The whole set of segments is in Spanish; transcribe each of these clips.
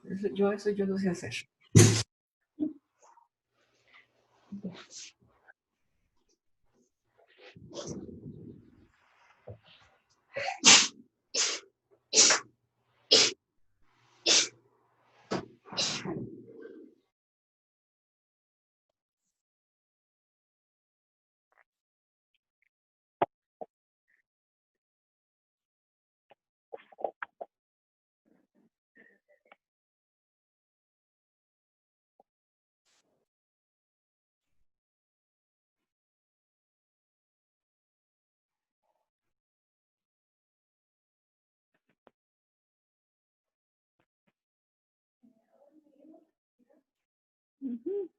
Yo lo sé hacer. Ujú.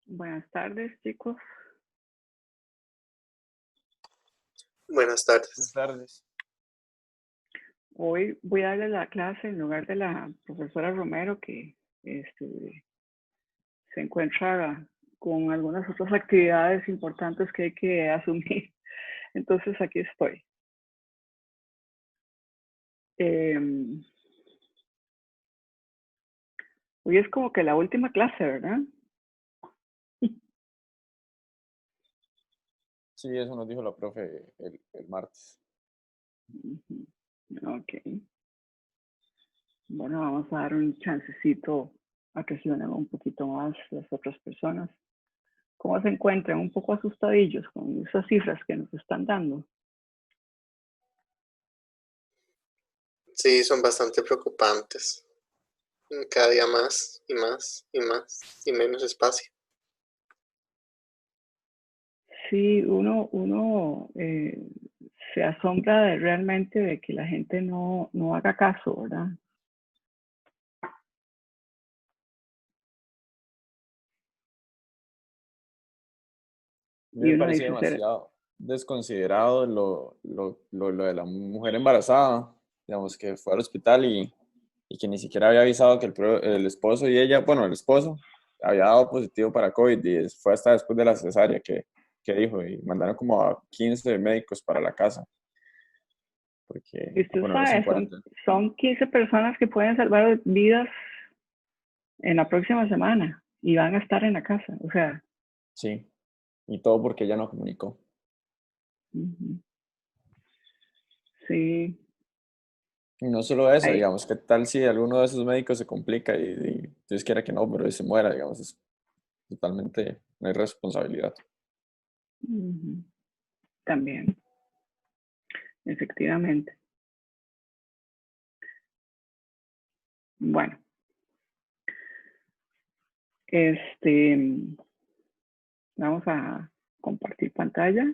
Buenas tardes, chicos. Buenas tardes. Buenas tardes. Hoy voy a darle la clase en lugar de la profesora Romero, que se encuentra con algunas otras actividades importantes que hay que asumir. Entonces aquí estoy. Hoy es como que la última clase, ¿verdad? Sí, eso nos dijo la profe el martes. Ok. Bueno, vamos a dar un chancecito a que se unan un poquito más las otras personas. ¿Cómo se encuentran? Un poco asustadillos con esas cifras que nos están dando. Sí, son bastante preocupantes. Cada día más y más y más y menos espacio. Sí, uno se asombra realmente de que la gente no haga caso, ¿verdad? A mí Y me uno parecía dice, demasiado desconsiderado lo de la mujer embarazada, digamos, que fue al hospital y que ni siquiera había avisado que el esposo y ella, bueno, el esposo había dado positivo para COVID y fue hasta después de la cesárea que dijo y mandaron como a 15 médicos para la casa, porque, y usted bueno, es en sabe, cuarentena. son 15 personas que pueden salvar vidas en la próxima semana y van a estar en la casa. O sea, Sí, y todo porque ella no comunicó. sí. Y no solo eso, Hay, digamos, ¿qué tal si alguno de esos médicos se complica y Dios quiera que no, pero se muera, digamos, es totalmente una irresponsabilidad. también, efectivamente. Bueno, vamos a compartir pantalla.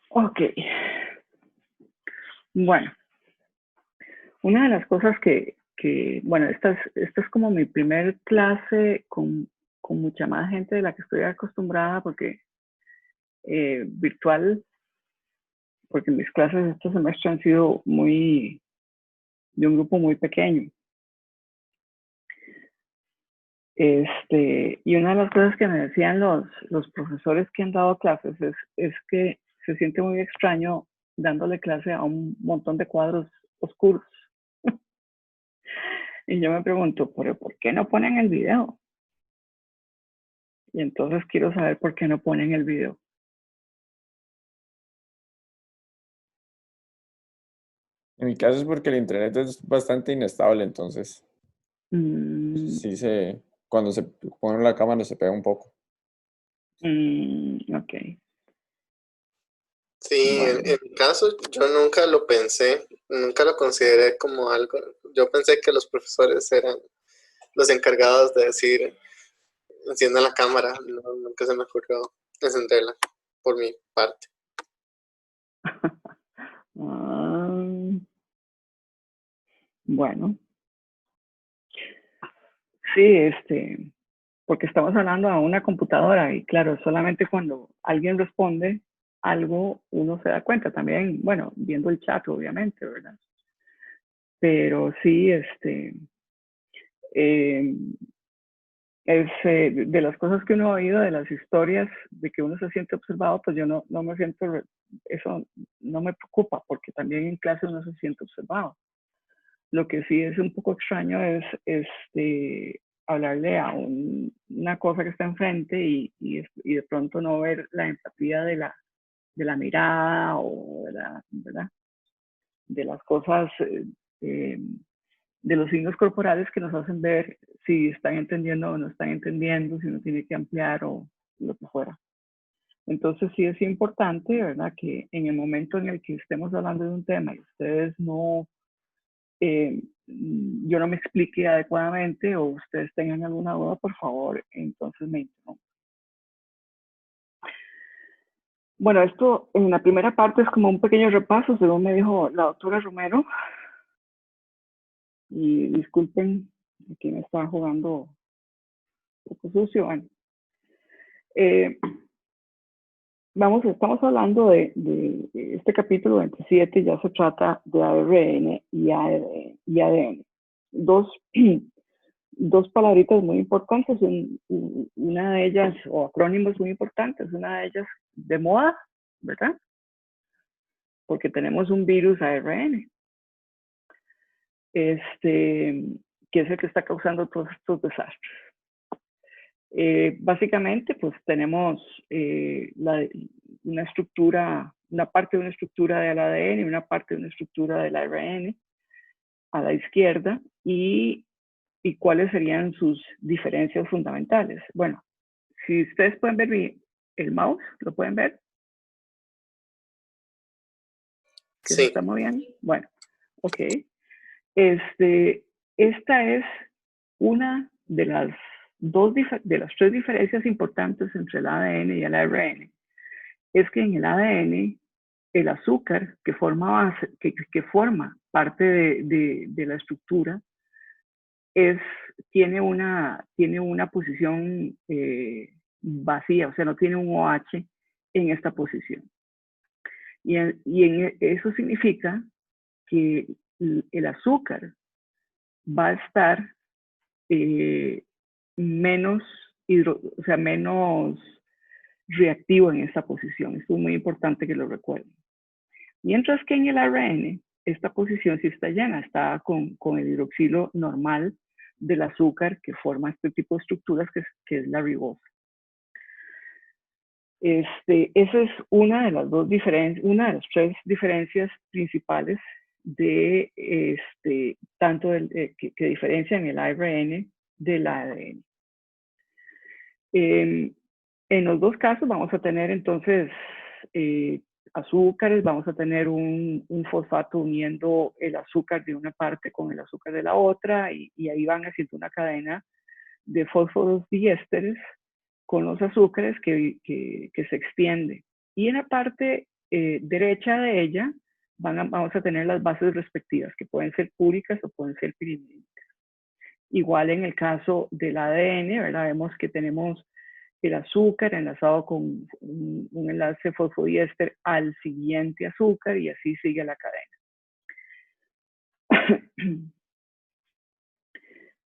Ok. Bueno, una de las cosas bueno, esta es como mi primer clase con mucha más gente de la que estoy acostumbrada porque virtual, porque mis clases este semestre han sido de un grupo muy pequeño. Y una de las cosas que me decían los profesores que han dado clases es que se siente muy extraño dándole clase a un montón de cuadros oscuros. Y yo me pregunto, ¿pero por qué no ponen el video? Y entonces quiero saber por qué no ponen el video. En mi caso es porque el internet es bastante inestable, entonces Mm, cuando se pone la cámara se pega un poco. ok, Sí, bueno. en mi caso yo nunca lo pensé. nunca lo consideré como algo. Yo pensé que los profesores eran los encargados de decir, enciendan la cámara. No, nunca se me ocurrió encenderla por mi parte. Bueno, sí, porque estamos hablando a una computadora y claro, solamente cuando alguien responde algo uno se da cuenta también, bueno, viendo el chat obviamente, ¿verdad? Pero sí, eh, de las cosas que uno ha oído, de las historias de que uno se siente observado, pues yo no me siento, eso no me preocupa, porque también en clase uno se siente observado. Lo que sí es un poco extraño es hablarle a una cosa que está enfrente y de pronto no ver la empatía de la mirada o ¿verdad? De las cosas, de los signos corporales que nos hacen ver si están entendiendo o no están entendiendo, si uno tiene que ampliar o lo que fuera. Entonces sí es importante, ¿verdad? Que en el momento en el que estemos hablando de un tema y ustedes no, yo no me explique adecuadamente o ustedes tengan alguna duda, por favor, entonces me interrumpan. Bueno, esto en la primera parte es como un pequeño repaso, según me dijo la doctora Romero. Y disculpen, aquí me está jugando un poco sucio. Bueno, estamos hablando de este capítulo 27, ya se trata de ARN y ADN. Dos palabritas muy importantes, una de ellas, o acrónimos muy importantes, una de ellas de moda, ¿verdad? Porque tenemos un virus ARN, que es el que está causando todos estos desastres. Básicamente, pues tenemos una estructura, una parte de una estructura del ADN y una parte de una estructura del ARN a la izquierda y cuáles serían sus diferencias fundamentales. Bueno, si ustedes pueden ver el mouse, ¿lo pueden ver? ¿Que se está moviendo? Bueno, ok. Esta es una de las tres diferencias importantes entre el ADN y el ARN. Es que en el ADN, el azúcar que forma parte de la estructura tiene una posición vacía, o sea, no tiene un OH en esta posición. Eso significa que el azúcar va a estar menos reactivo en esa posición. Esto es muy importante que lo recuerden. Mientras que en el ARN, esta posición sí está llena, está con el hidroxilo normal del azúcar que forma este tipo de estructuras que es la ribosa. Esa es una de las tres diferencias principales tanto que diferencian el ARN del ADN. En los dos casos vamos a tener entonces azúcares, vamos a tener un fosfato uniendo el azúcar de una parte con el azúcar de la otra y ahí van haciendo una cadena de fósforos diésteres con los azúcares que se extiende. Y en la parte derecha de ella vamos a tener las bases respectivas, que pueden ser púricas o pueden ser pirimídicas. Igual en el caso del ADN, ¿verdad? Vemos que tenemos el azúcar enlazado con un enlace fosfodiéster al siguiente azúcar y así sigue la cadena.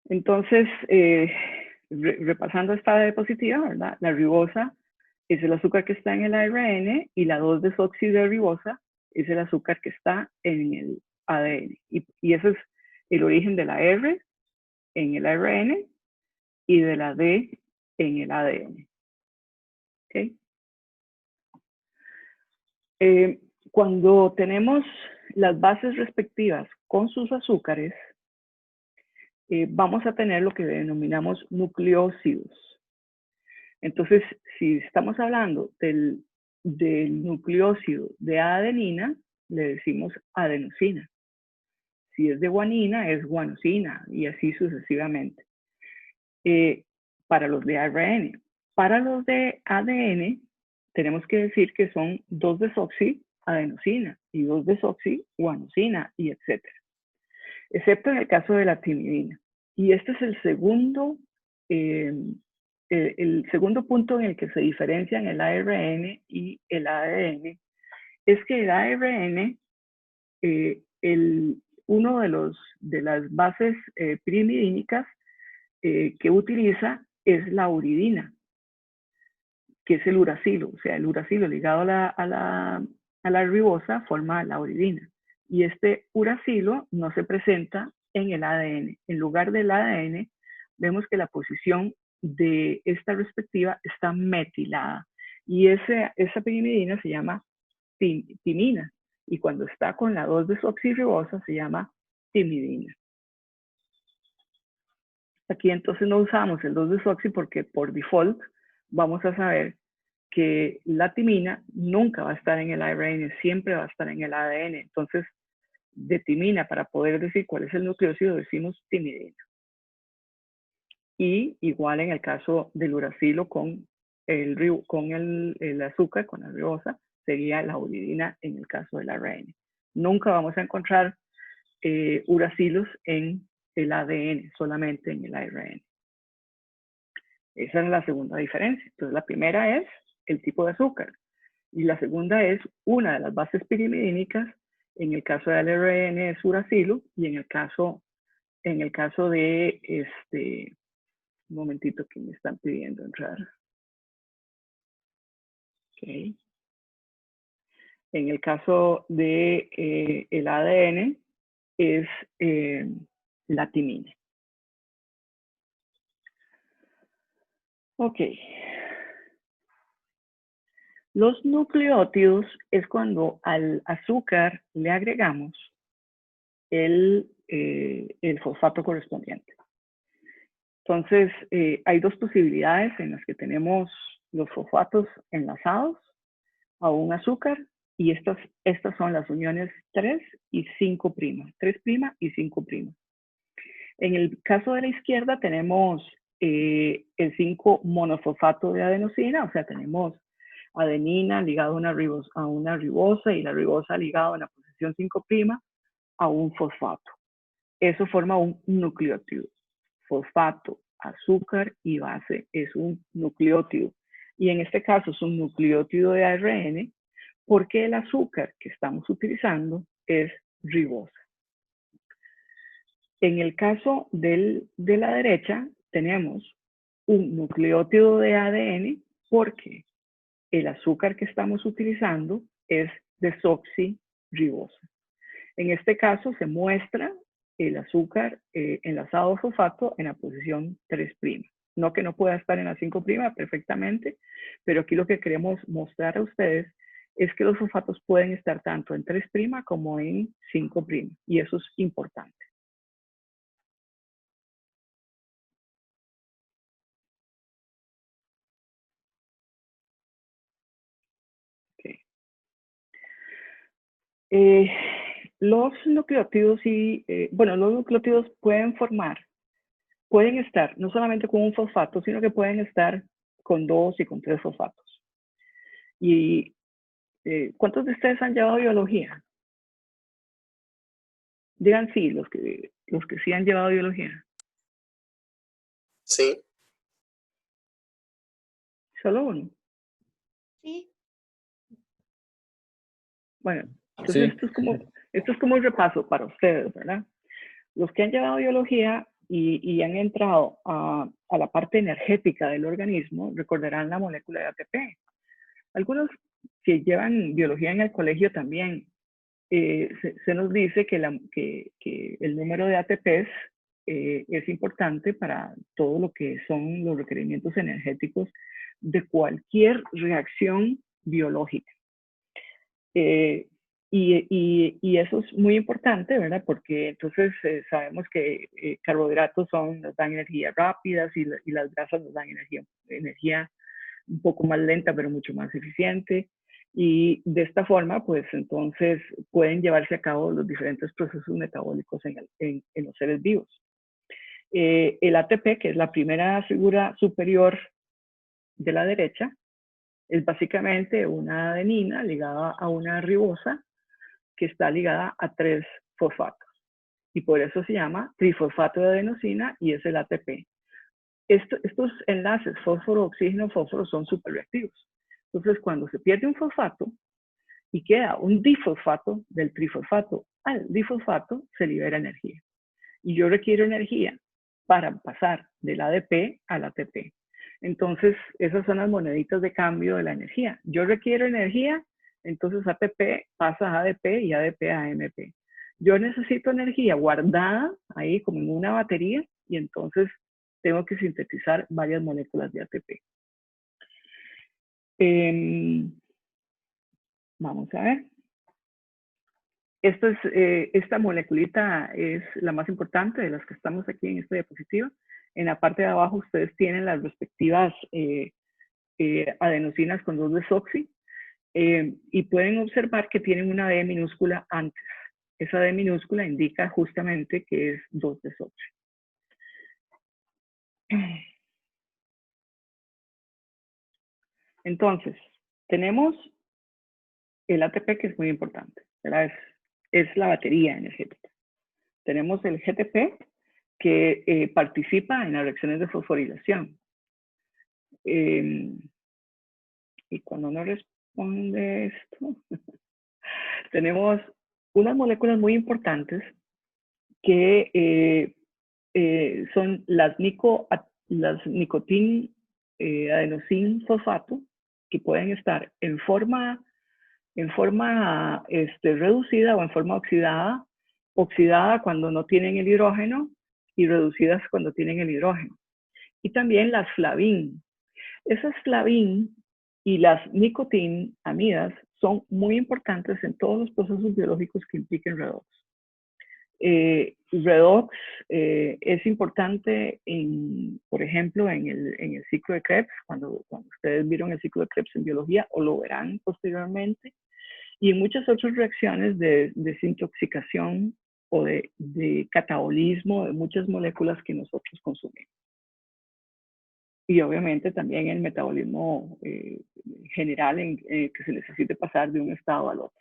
Entonces, repasando esta diapositiva, ¿verdad? La ribosa es el azúcar que está en el ARN y la 2-desoxirribosa es el azúcar que está en el ADN. Y ese es el origen de la R en el ARN y de la D en el ADN. ¿Okay? Cuando tenemos las bases respectivas con sus azúcares, vamos a tener lo que denominamos nucleósidos. Entonces, si estamos hablando del nucleósido de adenina, le decimos adenosina. Si es de guanina, es guanosina, y así sucesivamente. Para los de ARN. Para los de ADN, tenemos que decir que son 2-desoxiadenosina y 2-desoxiguanosina, y etcétera. Excepto en el caso de la timidina. Y este es el segundo punto en el que se diferencian el ARN y el ADN, es que el ARN, uno de las bases pirimidínicas que utiliza es la uridina, que es el uracilo. O sea, el uracilo ligado a la ribosa forma la uridina. Y este uracilo no se presenta en el ADN. En lugar del ADN, vemos que la posición de esta respectiva está metilada. Y esa pirimidina se llama timina. Y cuando está con la 2-desoxirribosa se llama timidina. Aquí entonces no usamos el 2-desoxi porque por default vamos a saber que la timina nunca va a estar en el ARN, siempre va a estar en el ADN. Entonces, de timina, para poder decir cuál es el nucleósido, decimos timidina. Y igual en el caso del uracilo con el azúcar, con la ribosa, sería la uridina en el caso del ARN. Nunca vamos a encontrar uracilos en el ADN, solamente en el ARN. Esa es la segunda diferencia. Entonces, la primera es el tipo de azúcar. Y la segunda es una de las bases pirimidínicas. En el caso del ARN es uracilo, y en el caso de un momentito que me están pidiendo entrar. Okay. En el caso de el ADN es la timina. Ok. Los nucleótidos es cuando al azúcar le agregamos el fosfato correspondiente. Entonces, hay dos posibilidades en las que tenemos los fosfatos enlazados a un azúcar, y estas son las uniones 3 y 5', 3' y 5'. En el caso de la izquierda tenemos el 5-monofosfato de adenosina, o sea, tenemos adenina ligado a una ribosa y la ribosa ligada en la posición 5' a un fosfato. Eso forma un nucleótido. Fosfato, azúcar y base es un nucleótido. Y en este caso es un nucleótido de ARN porque el azúcar que estamos utilizando es ribosa. En el caso de la derecha tenemos un nucleótido de ADN porque el azúcar que estamos utilizando es desoxirribosa. En este caso se muestra el azúcar enlazado a fosfato en la posición 3'. No que no pueda estar en la 5' perfectamente, pero aquí lo que queremos mostrar a ustedes es que los fosfatos pueden estar tanto en 3' como en 5', y eso es importante. Okay. Los nucleótidos los nucleótidos pueden estar no solamente con un fosfato, sino que pueden estar con 2 y con 3 fosfatos. Y ¿cuántos de ustedes han llevado biología? Digan sí, los que sí han llevado biología. Sí. ¿Solo uno? Sí. Bueno, entonces Sí. esto es como un repaso para ustedes, ¿verdad? Los que han llevado biología y han entrado a la parte energética del organismo, recordarán la molécula de ATP. Algunos que llevan biología en el colegio también, se nos dice que el número de ATPs es importante para todo lo que son los requerimientos energéticos de cualquier reacción biológica. Y eso es muy importante, ¿verdad? Porque entonces sabemos que carbohidratos nos dan energía rápidas y las grasas nos dan energía un poco más lenta, pero mucho más eficiente. Y de esta forma, pues entonces pueden llevarse a cabo los diferentes procesos metabólicos en los seres vivos. El ATP, que es la primera figura superior de la derecha, es básicamente una adenina ligada a una ribosa que está ligada a 3 fosfatos. Y por eso se llama trifosfato de adenosina y es el ATP. Estos enlaces fósforo, oxígeno, fósforo son superreactivos. Entonces, cuando se pierde un fosfato y queda un difosfato, del trifosfato al difosfato, se libera energía. Y yo requiero energía para pasar del ADP al ATP. Entonces, esas son las moneditas de cambio de la energía. Yo requiero energía, entonces ATP pasa a ADP y ADP a AMP. Yo necesito energía guardada ahí como en una batería y entonces tengo que sintetizar varias moléculas de ATP. Vamos a ver. Esta moleculita es la más importante de las que estamos aquí en esta diapositiva. En la parte de abajo ustedes tienen las respectivas adenosinas con 2-desoxi y pueden observar que tienen una D minúscula antes. Esa D minúscula indica justamente que es 2-desoxi. Entonces, tenemos el ATP, que es muy importante, ¿verdad? Es la batería energética. Tenemos el GTP, que participa en las reacciones de fosforilación. Y cuando no responde esto, tenemos unas moléculas muy importantes que son las nicotin adenosin fosfato, que pueden estar en forma reducida o en forma oxidada cuando no tienen el hidrógeno y reducidas cuando tienen el hidrógeno. Y también las flavin. Esas flavin y las nicotinamidas son muy importantes en todos los procesos biológicos que impliquen redox. Redox es importante, por ejemplo, en el ciclo de Krebs, cuando ustedes vieron el ciclo de Krebs en biología o lo verán posteriormente, y en muchas otras reacciones de desintoxicación o de catabolismo de muchas moléculas que nosotros consumimos. Y obviamente también el metabolismo general que se necesite pasar de un estado al otro.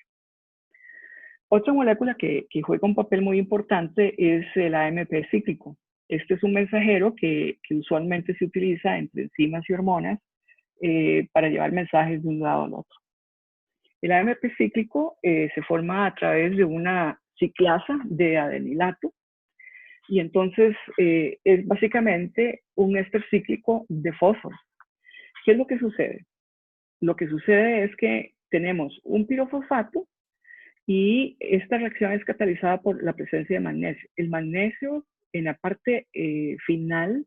Otra molécula que juega un papel muy importante es el AMP cíclico. Este es un mensajero que usualmente se utiliza entre enzimas y hormonas para llevar mensajes de un lado al otro. El AMP cíclico se forma a través de una ciclasa de adenilato y entonces es básicamente un éster cíclico de fósforo. ¿Qué es lo que sucede? Lo que sucede es que tenemos un pirofosfato y esta reacción es catalizada por la presencia de magnesio. El magnesio en la parte final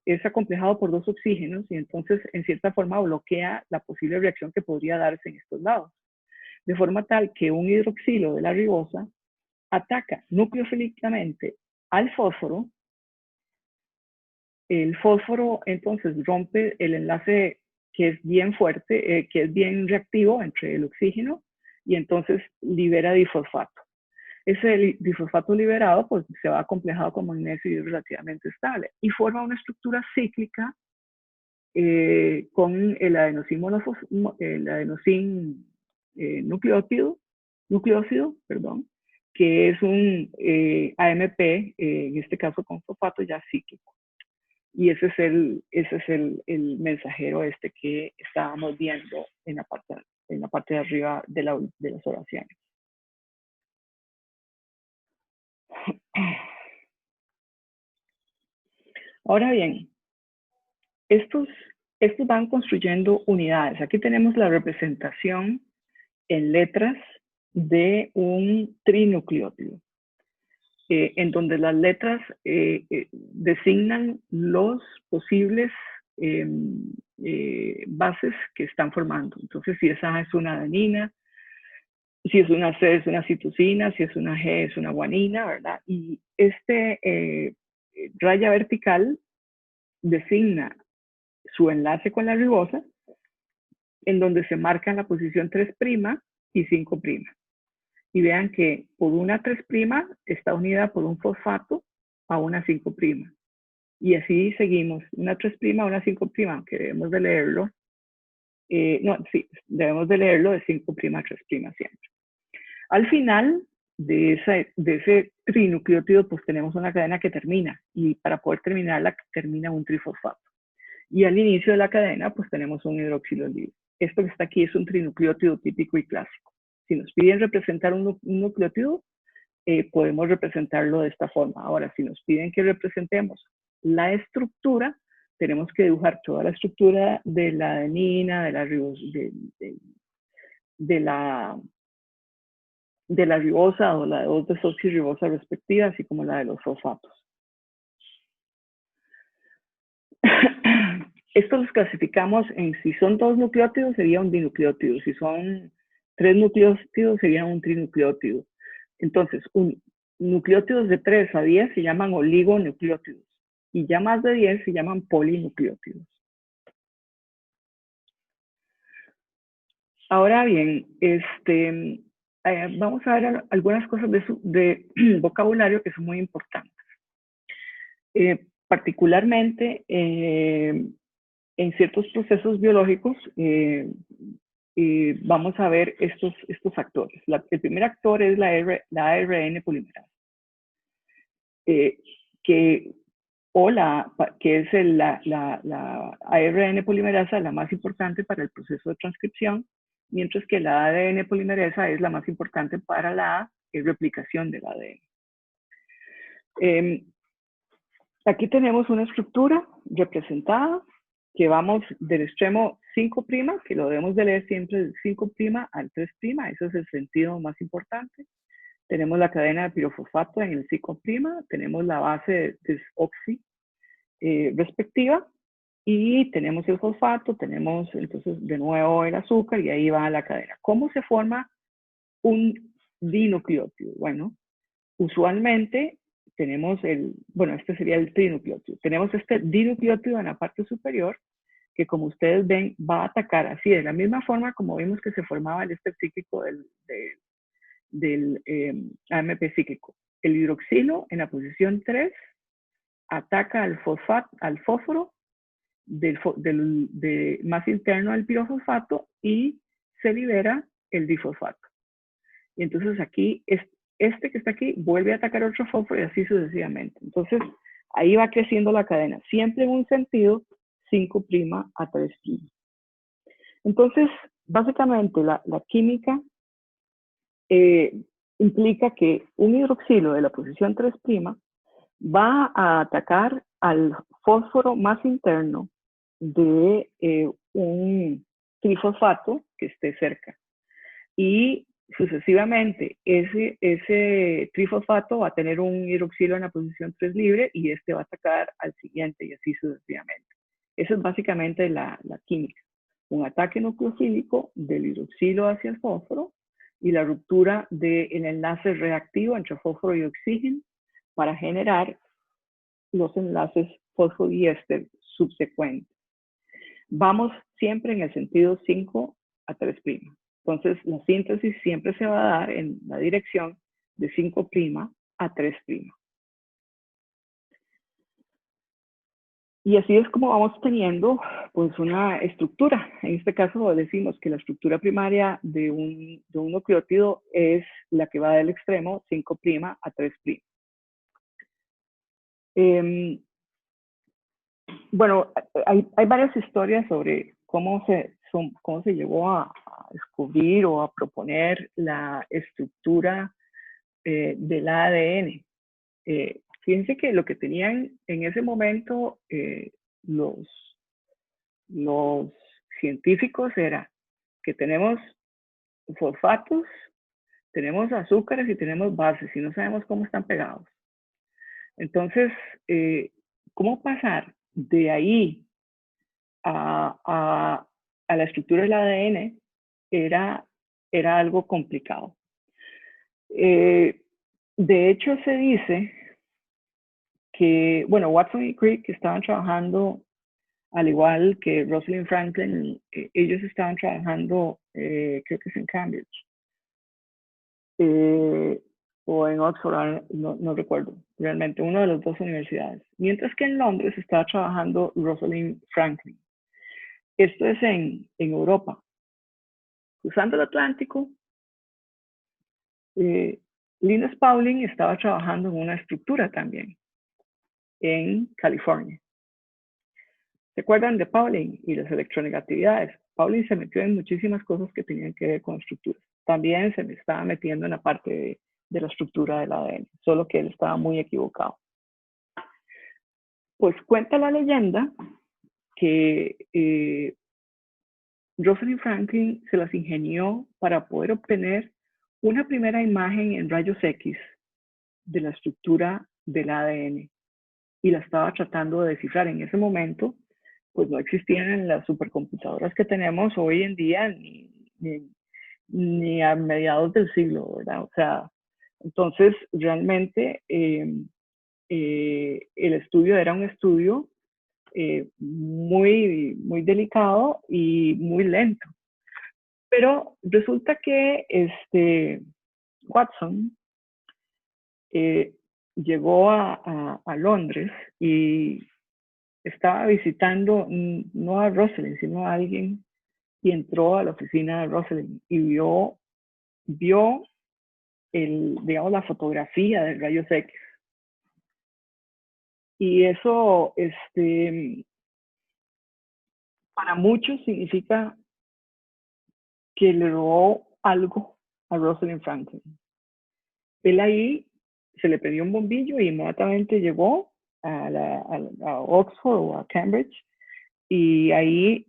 es acomplejado por 2 oxígenos y entonces en cierta forma bloquea la posible reacción que podría darse en estos lados. De forma tal que un hidroxilo de la ribosa ataca nucleofílicamente al fósforo. El fósforo entonces rompe el enlace que es bien fuerte, que es bien reactivo entre el oxígeno y entonces libera difosfato. Ese difosfato liberado pues se va acomplejado con magnesio y es relativamente estable y forma una estructura cíclica con el adenosin nucleócido, perdón, que es un AMP, en este caso con fosfato ya cíclico. Y ese es el mensajero que estábamos viendo en la parte de arriba de las oraciones. Ahora bien, estos van construyendo unidades. Aquí tenemos la representación en letras de un trinucleótido, en donde las letras designan los posibles bases que están formando. Entonces, si esa es una adenina, si es una C es una citosina, si es una G es una guanina, ¿verdad? Y raya vertical designa su enlace con la ribosa en donde se marca la posición 3' y 5'. Y vean que por una 3' está unida por un fosfato a una 5'. Y así seguimos, una 3' a una 5', aunque debemos de leerlo. No, sí, debemos de leerlo de 5' a 3' siempre. Al final de ese trinucleótido, pues tenemos una cadena que termina, y para poder terminarla, termina un trifosfato. Y al inicio de la cadena, pues tenemos un hidroxilo libre. Esto que está aquí es un trinucleótido típico y clásico. Si nos piden representar un nucleótido, podemos representarlo de esta forma. Ahora, si nos piden que representemos la estructura, tenemos que dibujar toda la estructura de la adenina, de la ribosa o la 2-desoxirribosa respectiva, así como la de los fosfatos. Esto los clasificamos en si son 2 nucleótidos sería un dinucleótido, si son 3 nucleótidos sería un trinucleótido. Entonces, nucleótidos de 3 a 10 se llaman oligonucleótidos y ya más de 10 se llaman polinucleótidos. Ahora bien, vamos a ver algunas cosas de vocabulario que son muy importantes. Particularmente en ciertos procesos biológicos vamos a ver estos actores. El primer actor es la ARN polimerasa, que es la ARN polimerasa la más importante para el proceso de transcripción, mientras que la ADN polimerasa es la más importante para la replicación del ADN. Aquí tenemos una estructura representada que vamos del extremo 5', que lo debemos de leer siempre del 5' al 3', ese es el sentido más importante. Tenemos la cadena de pirofosfato en el 5', tenemos la base desoxi respectiva, y tenemos el fosfato, tenemos entonces de nuevo el azúcar, y ahí va la cadena. ¿Cómo se forma un dinucleótido? Bueno, usualmente tenemos este sería el trinucleótido. Tenemos este dinucleótido en la parte superior, que como ustedes ven, va a atacar así, de la misma forma como vimos que se formaba el éster cíclico del AMP cíclico. El hidroxilo en la posición 3 ataca al fósforo más interno del pirofosfato y se libera el difosfato. Y entonces aquí, este que está aquí vuelve a atacar otro fósforo y así sucesivamente. Entonces ahí va creciendo la cadena, siempre en un sentido 5' a 3'. Entonces, básicamente la química implica que un hidroxilo de la posición 3' va a atacar al fósforo más interno de un trifosfato que esté cerca. Y sucesivamente, ese trifosfato va a tener un hidroxilo en la posición 3 libre y este va a atacar al siguiente y así sucesivamente. Esa es básicamente la química. Un ataque nucleofílico del hidroxilo hacia el fósforo y la ruptura del enlace reactivo entre fósforo y oxígeno para generar los enlaces fosfodiéster subsecuentes. Vamos siempre en el sentido 5 a 3'. Entonces, la síntesis siempre se va a dar en la dirección de 5' a 3'. Y así es como vamos teniendo pues una estructura. En este caso decimos que la estructura primaria de un nucleótido es la que va del extremo 5' a 3'. Bueno, hay varias historias sobre cómo se llegó a descubrir o a proponer la estructura del ADN. Fíjense que lo que tenían en ese momento los científicos era que tenemos fosfatos, tenemos azúcares y tenemos bases y no sabemos cómo están pegados. Entonces, ¿cómo pasar de ahí a la estructura del ADN era algo complicado? De hecho, se dice que, bueno, Watson y Crick estaban trabajando al igual que Rosalind Franklin, ellos estaban trabajando, creo que es en Cambridge, o en Oxford, no recuerdo realmente, una de las dos universidades. Mientras que en Londres estaba trabajando Rosalind Franklin. Esto es en Europa. Cruzando el Atlántico, Linus Pauling estaba trabajando en una estructura también en California. ¿Se acuerdan de Pauling y las electronegatividades? Pauling se metió en muchísimas cosas que tenían que ver con estructuras. También se me estaba metiendo en la parte de la estructura del ADN, solo que él estaba muy equivocado. Pues cuenta la leyenda que Rosalind Franklin se las ingenió para poder obtener una primera imagen en rayos X de la estructura del ADN y la estaba tratando de descifrar. En ese momento, pues no existían las supercomputadoras que tenemos hoy en día ni a mediados del siglo, ¿verdad? O sea, entonces realmente el estudio era un estudio muy delicado y muy lento. Pero resulta que Watson llegó a Londres y estaba visitando no a Rosalind, sino a alguien, y entró a la oficina de Rosalind y vio digamos, la fotografía del rayos X. Y eso, para muchos significa que le robó algo a Rosalind Franklin. Él ahí se le prendió un bombillo y inmediatamente llegó a Oxford o a Cambridge, y ahí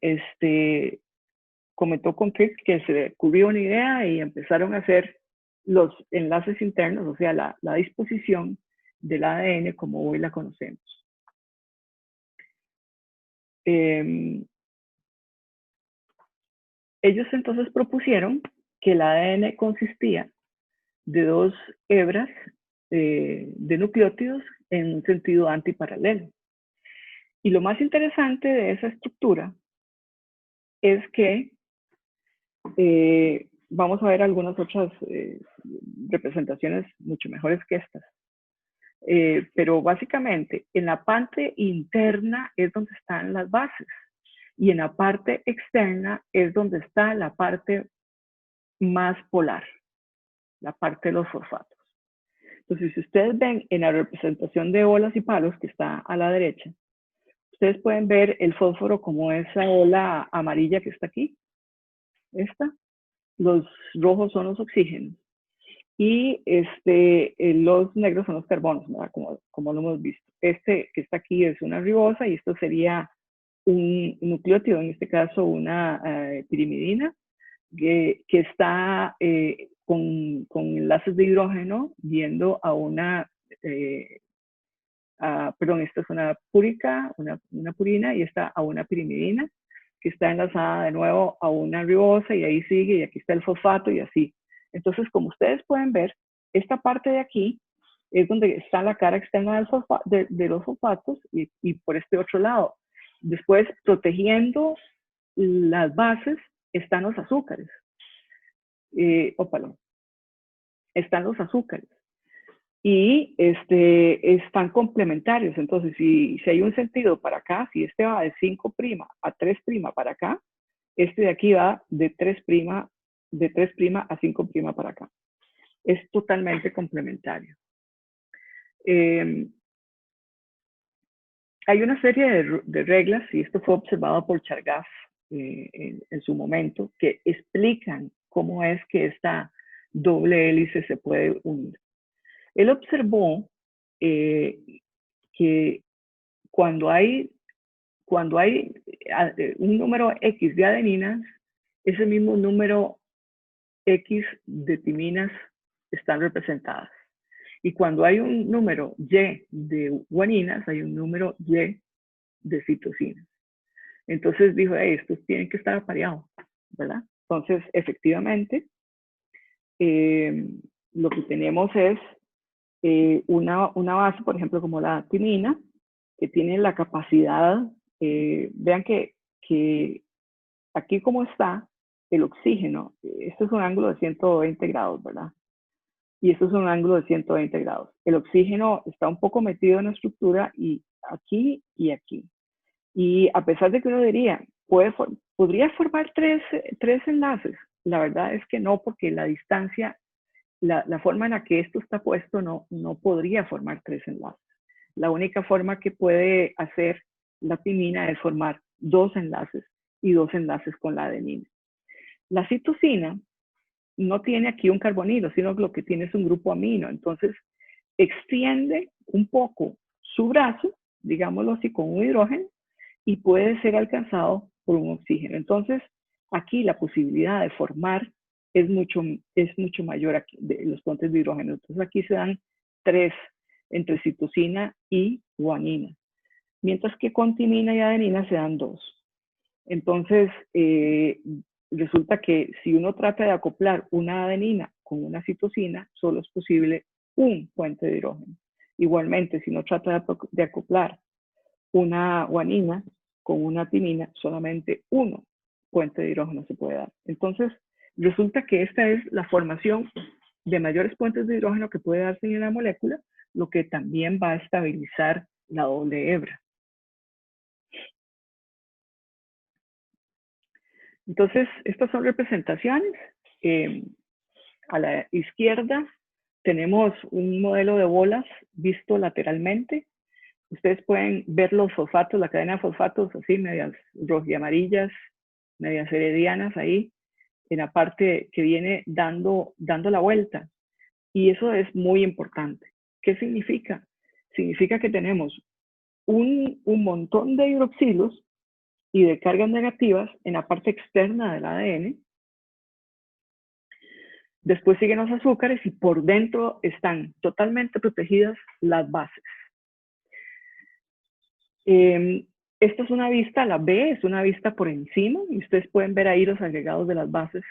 comentó con Crick que se le ocurrió una idea y empezaron a hacer los enlaces internos, o sea, la disposición del ADN como hoy la conocemos. Ellos entonces propusieron que el ADN consistía de dos hebras de nucleótidos en un sentido antiparalelo. Y lo más interesante de esa estructura es que vamos a ver algunas otras representaciones mucho mejores que estas. Pero básicamente en la parte interna es donde están las bases y en la parte externa es donde está la parte más polar, la parte de los fosfatos. Entonces, si ustedes ven en la representación de olas y palos que está a la derecha, ustedes pueden ver el fósforo como esa ola amarilla que está aquí. Esta. Los rojos son los oxígenos. Y los negros son los carbonos, ¿verdad? Como lo hemos visto. Este que está aquí es una ribosa y esto sería un nucleótido, en este caso una pirimidina, que está con enlaces de hidrógeno yendo a una, esta es una púrica, una purina, y esta a una pirimidina, que está enlazada de nuevo a una ribosa y ahí sigue, y aquí está el fosfato y así. Entonces, como ustedes pueden ver, esta parte de aquí es donde está la cara externa de los fosfatos y por este otro lado. Después, protegiendo las bases, están los azúcares. Están los azúcares. Y están complementarios. Entonces, si hay un sentido para acá, si este va de 5' a 3' para acá, este de aquí va de 3' a 5' para acá. Es totalmente complementario. Hay una serie de reglas, y esto fue observado por Chargaff en su momento, que explican cómo es que esta doble hélice se puede unir. Él observó que cuando hay un número X de adeninas, ese mismo número X de timinas están representadas. Y cuando hay un número Y de guaninas, hay un número Y de citocinas. Entonces dijo, estos tienen que estar apareados, ¿verdad? Entonces, efectivamente, lo que tenemos es una base, por ejemplo, como la timina, que tiene la capacidad vean que aquí como está el oxígeno, esto es un ángulo de 120 grados, ¿verdad? Y esto es un ángulo de 120 grados. El oxígeno está un poco metido en la estructura y aquí y aquí. Y a pesar de que uno diría, podría formar tres enlaces, la verdad es que no, porque la distancia, la forma en la que esto está puesto no podría formar tres enlaces. La única forma que puede hacer la timina es formar dos enlaces y dos enlaces con la adenina. La citosina no tiene aquí un carbonilo, sino que lo que tiene es un grupo amino. Entonces, extiende un poco su brazo, digámoslo así, con un hidrógeno y puede ser alcanzado por un oxígeno. Entonces, aquí la posibilidad de formar es mucho mayor aquí, de los puentes de hidrógeno. Entonces, aquí se dan tres entre citosina y guanina, mientras que con timina y adenina se dan dos. Entonces, resulta que si uno trata de acoplar una adenina con una citosina, solo es posible un puente de hidrógeno. Igualmente, si uno trata de acoplar una guanina con una timina, solamente uno puente de hidrógeno se puede dar. Entonces, resulta que esta es la formación de mayores puentes de hidrógeno que puede darse en la molécula, lo que también va a estabilizar la doble hebra. Entonces, estas son representaciones. A la izquierda tenemos un modelo de bolas visto lateralmente. Ustedes pueden ver los fosfatos, la cadena de fosfatos, así, medias rojamarillas, medias heredianas ahí, en la parte que viene dando la vuelta. Y eso es muy importante. ¿Qué significa? Significa que tenemos un montón de hidroxilos y de cargas negativas en la parte externa del ADN. Después siguen los azúcares y por dentro están totalmente protegidas las bases. Esta es una vista, la B es una vista por encima y ustedes pueden ver ahí los agregados de las bases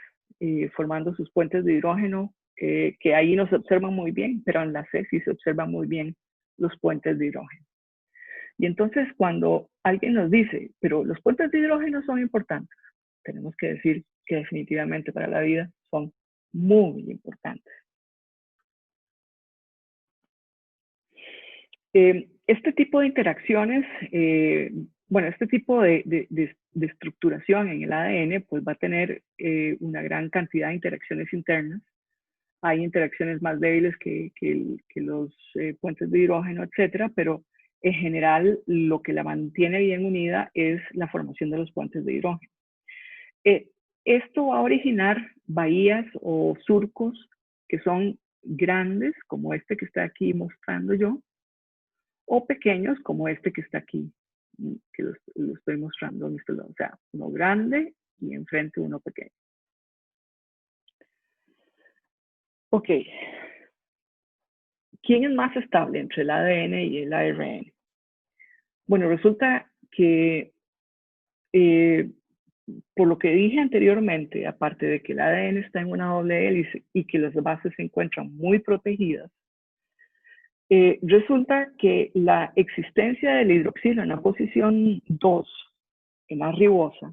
formando sus puentes de hidrógeno, que ahí no se observan muy bien, pero en la C sí se observan muy bien los puentes de hidrógeno. Y entonces cuando alguien nos dice, pero los puentes de hidrógeno son importantes, tenemos que decir que definitivamente para la vida son muy importantes. Este tipo de interacciones, bueno, este tipo de estructuración en el ADN, pues va a tener una gran cantidad de interacciones internas. Hay interacciones más débiles que los puentes de hidrógeno, etcétera, pero en general lo que la mantiene bien unida es la formación de los puentes de hidrógeno. Esto va a originar bahías o surcos que son grandes, como este que está aquí mostrando yo, o pequeños como este que está aquí, que lo estoy mostrando en este lado. O sea, uno grande y enfrente uno pequeño. Ok. ¿Quién es más estable entre el ADN y el ARN? Bueno, resulta que por lo que dije anteriormente, aparte de que el ADN está en una doble hélice y que las bases se encuentran muy protegidas, resulta que la existencia del hidroxilo en la posición 2, en la ribosa,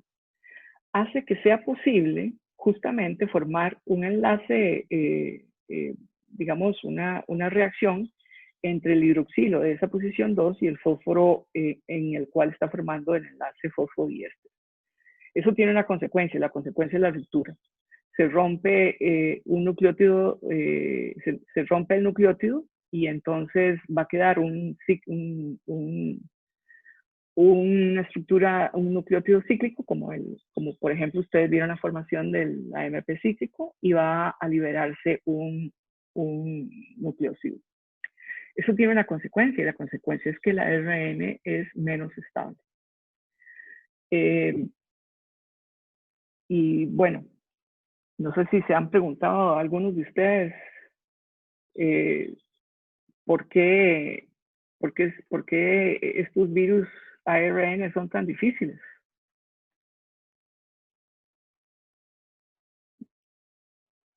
hace que sea posible justamente formar un enlace, digamos, una reacción entre el hidroxilo de esa posición 2 y el fósforo en el cual está formando el enlace fosfodiéster. Eso tiene una consecuencia, la consecuencia es la ruptura. Se rompe un nucleótido, se rompe el nucleótido y entonces va a quedar una estructura, un nucleótido cíclico, como por ejemplo ustedes vieron la formación del AMP cíclico, y va a liberarse un nucleócido. Eso tiene una consecuencia, y la consecuencia es que el ARN es menos estable. Y bueno, no sé si se han preguntado a algunos de ustedes por qué estos virus ARN son tan difíciles.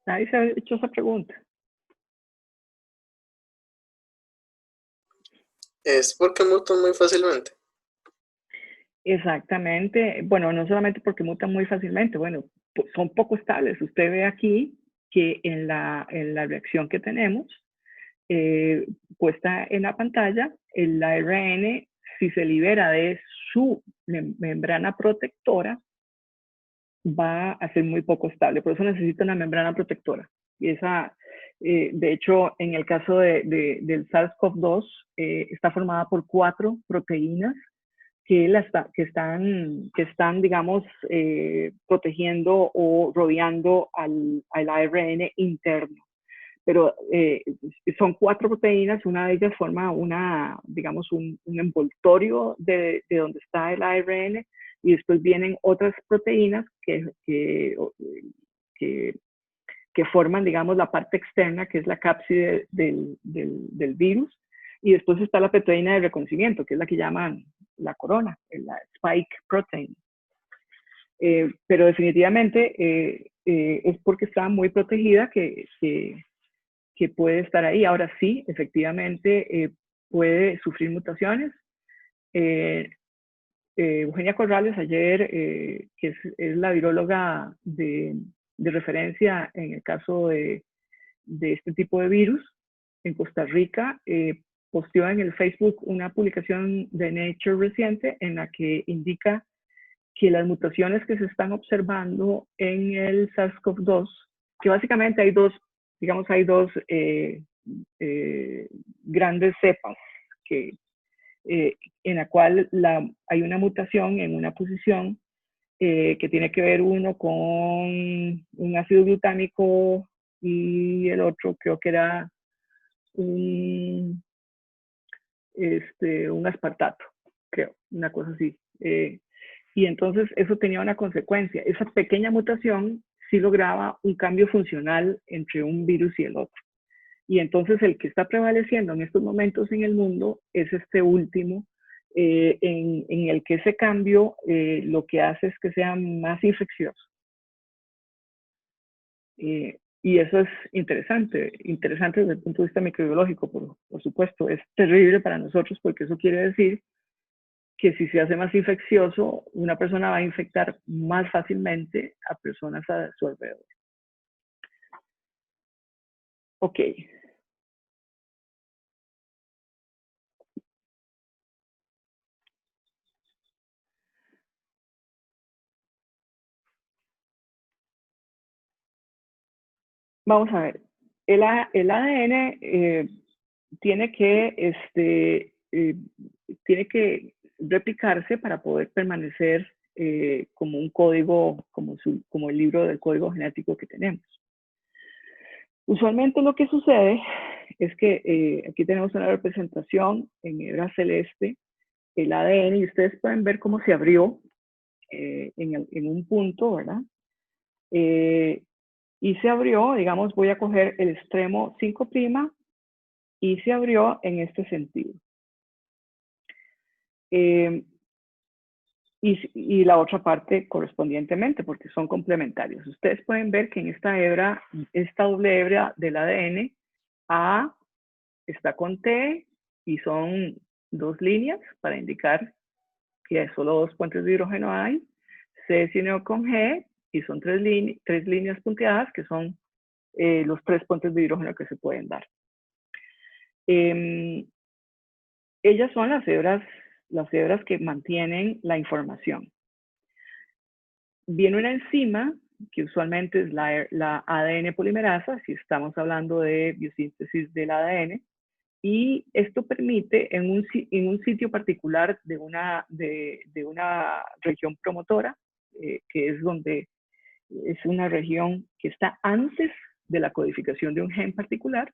Nadie se ha hecho esa pregunta. Es porque mutan muy fácilmente. Exactamente. Bueno, no solamente porque mutan muy fácilmente, bueno, son poco estables. Usted ve aquí que en la reacción que tenemos, puesta en la pantalla, el ARN, si se libera de su membrana protectora, va a ser muy poco estable. Por eso necesita una membrana protectora. Y esa, de hecho, en el caso del SARS-CoV-2, está formada por 4 proteínas que están, digamos, protegiendo o rodeando al ARN interno. Pero son 4 proteínas, una de ellas forma digamos, un envoltorio de donde está el ARN, y después vienen otras proteínas que, que forman, digamos, la parte externa, que es la cápside del virus, y después está la proteína de reconocimiento, que es la que llaman la corona, la spike protein. Pero definitivamente es porque está muy protegida que puede estar ahí. Ahora sí, efectivamente, puede sufrir mutaciones. Eugenia Corrales ayer, que es la viróloga de referencia en el caso de este tipo de virus en Costa Rica, posteó en el Facebook una publicación de Nature reciente en la que indica que las mutaciones que se están observando en el SARS-CoV-2, que básicamente digamos, hay dos grandes cepas que, en la cual hay una mutación en una posición que tiene que ver uno con un ácido glutámico y el otro creo que era un, un aspartato, creo, una cosa así. Y entonces eso tenía una consecuencia. Esa pequeña mutación sí lograba un cambio funcional entre un virus y el otro. Y entonces el que está prevaleciendo en estos momentos en el mundo es este último, en el que ese cambio lo que hace es que sea más infeccioso. Y eso es interesante desde el punto de vista microbiológico, por supuesto. Es terrible para nosotros porque eso quiere decir que si se hace más infeccioso, una persona va a infectar más fácilmente a personas a su alrededor. Ok. Vamos a ver. El ADN tiene tiene que replicarse para poder permanecer como un código, como el libro del código genético que tenemos. Usualmente lo que sucede es que aquí tenemos una representación en hebra celeste, el ADN, y ustedes pueden ver cómo se abrió en un punto, ¿verdad? Y se abrió, digamos, voy a coger el extremo 5' y se abrió en este sentido. Y la otra parte correspondientemente, porque son complementarios. Ustedes pueden ver que en esta doble hebra del ADN, A está con T y son 2 líneas para indicar que solo 2 puentes de hidrógeno hay. C se unió con G y son 3 líneas punteadas que son los 3 puentes de hidrógeno que se pueden dar. Ellas son las hebras que mantienen la información. Viene una enzima, que usualmente es la ADN polimerasa, si estamos hablando de biosíntesis del ADN, y esto permite en un sitio particular de una región promotora, que es una región que está antes de la codificación de un gen particular,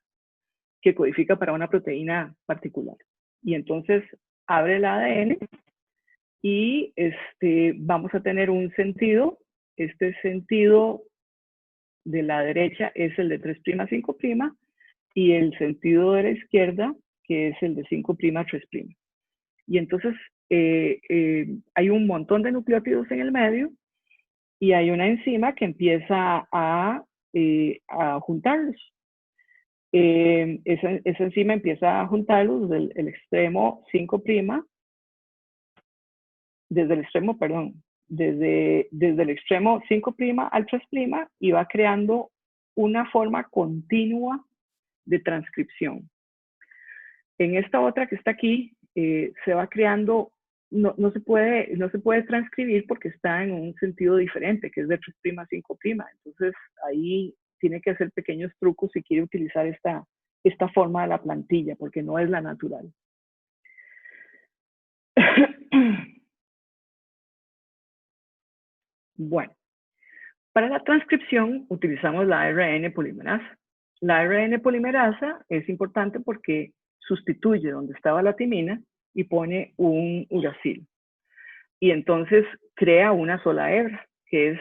que codifica para una proteína particular. Y entonces abre el ADN y vamos a tener un sentido. Este sentido de la derecha es el de 3' 5' y el sentido de la izquierda, que es el de 5' 3'. Y entonces hay un montón de nucleótidos en el medio y hay una enzima que empieza a juntarlos. Esa enzima empieza a juntarlos del extremo 5' desde el extremo, perdón, desde el extremo 5' al 3' y va creando una forma continua de transcripción. En esta otra que está aquí, se va creando, no se puede transcribir porque está en un sentido diferente, que es de 3' a 5'. Entonces, ahí tiene que hacer pequeños trucos si quiere utilizar esta forma de la plantilla, porque no es la natural. Bueno, para la transcripción utilizamos la ARN polimerasa. La ARN polimerasa es importante porque sustituye donde estaba la timina y pone un uracil. Y entonces crea una sola hebra, que es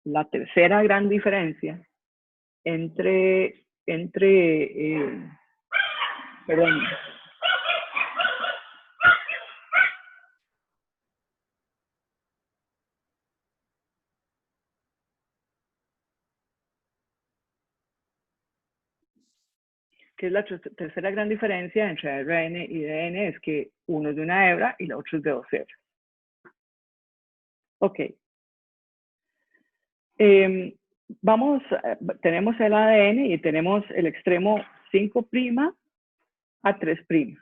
la tercera gran diferencia perdón, que es la tercera gran diferencia entre ARN y ADN, es que uno es de una hebra y la otra es de 2 hebras. Ok. Tenemos el ADN y tenemos el extremo 5' a 3'.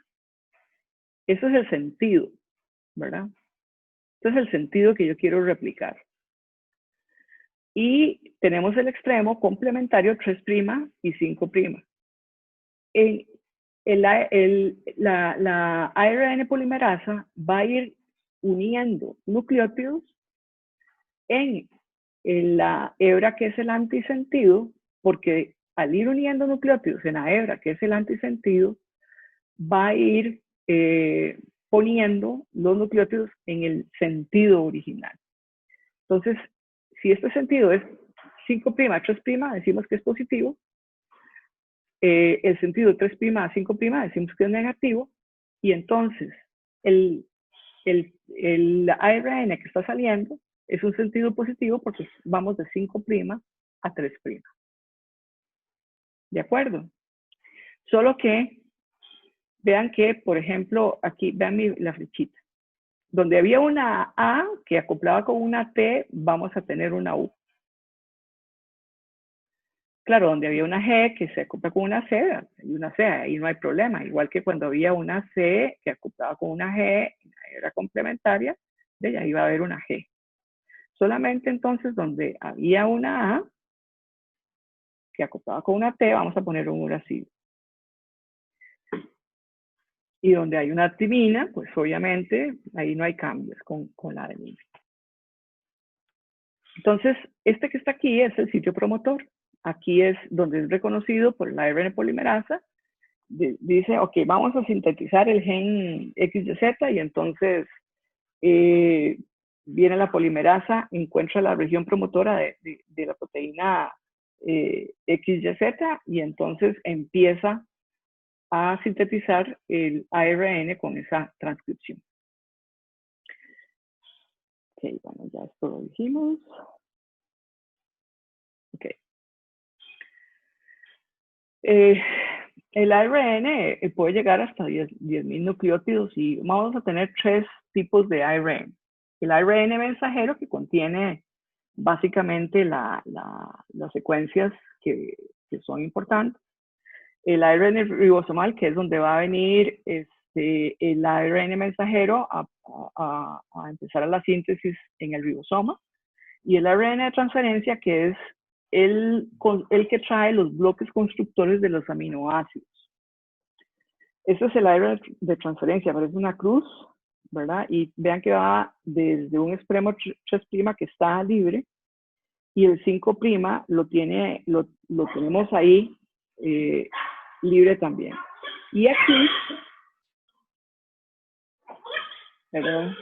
Eso es el sentido, ¿verdad? Ese es el sentido que yo quiero replicar. Y tenemos el extremo complementario 3' y 5'. La ARN polimerasa va a ir uniendo nucleótidos en la hebra que es el antisentido, porque al ir uniendo nucleótidos en la hebra que es el antisentido, va a ir poniendo los nucleótidos en el sentido original. Entonces, si este sentido es 5', 3', decimos que es positivo. El sentido 3' a 5' decimos que es negativo. Y entonces, el ARN que está saliendo es un sentido positivo porque vamos de 5' a 3'. ¿De acuerdo? Solo que, vean que, por ejemplo, aquí, vean la flechita. Donde había una A que acoplaba con una T, vamos a tener una U. Claro, donde había una G que se acopla con una C, hay una C, ahí no hay problema. Igual que cuando había una C que acoplaba con una G, era complementaria, de ahí iba a haber una G. Solamente entonces donde había una A que acoplaba con una T, vamos a poner un uracil. Y donde hay una timina, pues obviamente ahí no hay cambios con la adenina. Entonces, este que está aquí es el sitio promotor. Aquí es donde es reconocido por la ARN polimerasa. Dice, ok, vamos a sintetizar el gen XYZ y entonces viene la polimerasa, encuentra la región promotora de la proteína XYZ y entonces empieza a sintetizar el ARN con esa transcripción. Ok, bueno, ya esto lo dijimos. Ok. El ARN puede llegar hasta 10.000 nucleótidos y vamos a tener 3 tipos de ARN. El ARN mensajero, que contiene básicamente las secuencias que son importantes. El ARN ribosomal, que es donde va a venir el ARN mensajero a empezar a la síntesis en el ribosoma. Y el ARN de transferencia, que es el que trae los bloques constructores de los aminoácidos. Este es el ARN de transferencia, pero es una cruz, ¿verdad? Y vean que va desde un extremo 3' que está libre y el 5' lo tenemos ahí libre también. Y aquí, perdón.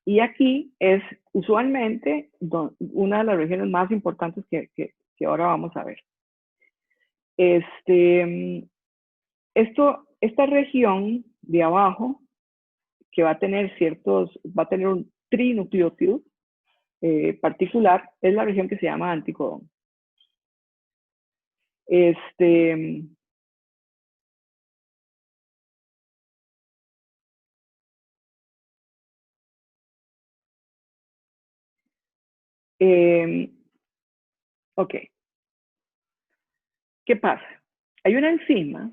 Y aquí es usualmente una de las regiones más importantes que ahora vamos a ver. Esta región de abajo, que va a tener un trinucleótido particular, es la región que se llama anticodón. Ok. ¿Qué pasa? Hay una enzima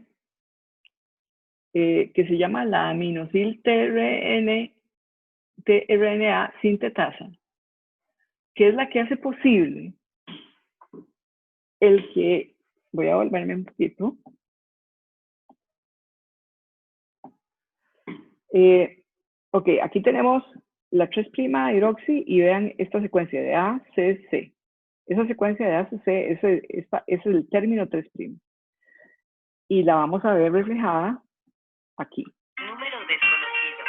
que se llama la aminosil tRNA sintetasa, que es la que hace posible el que, voy a volverme un poquito, ok, aquí tenemos la 3' hidroxi y vean esta secuencia de A, C, C. Esa secuencia de A, C, C es el término 3'. Y la vamos a ver reflejada aquí. Número desconocido.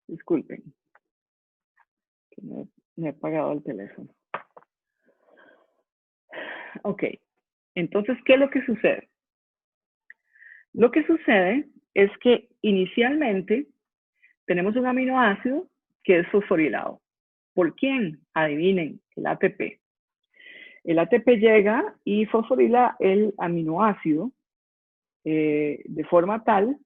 Disculpen, que me he apagado el teléfono. Ok, entonces, ¿qué es lo que sucede? Lo que sucede es que inicialmente tenemos un aminoácido que es fosforilado. ¿Por quién? Adivinen, el ATP. El ATP llega y fosforila el aminoácido de forma tal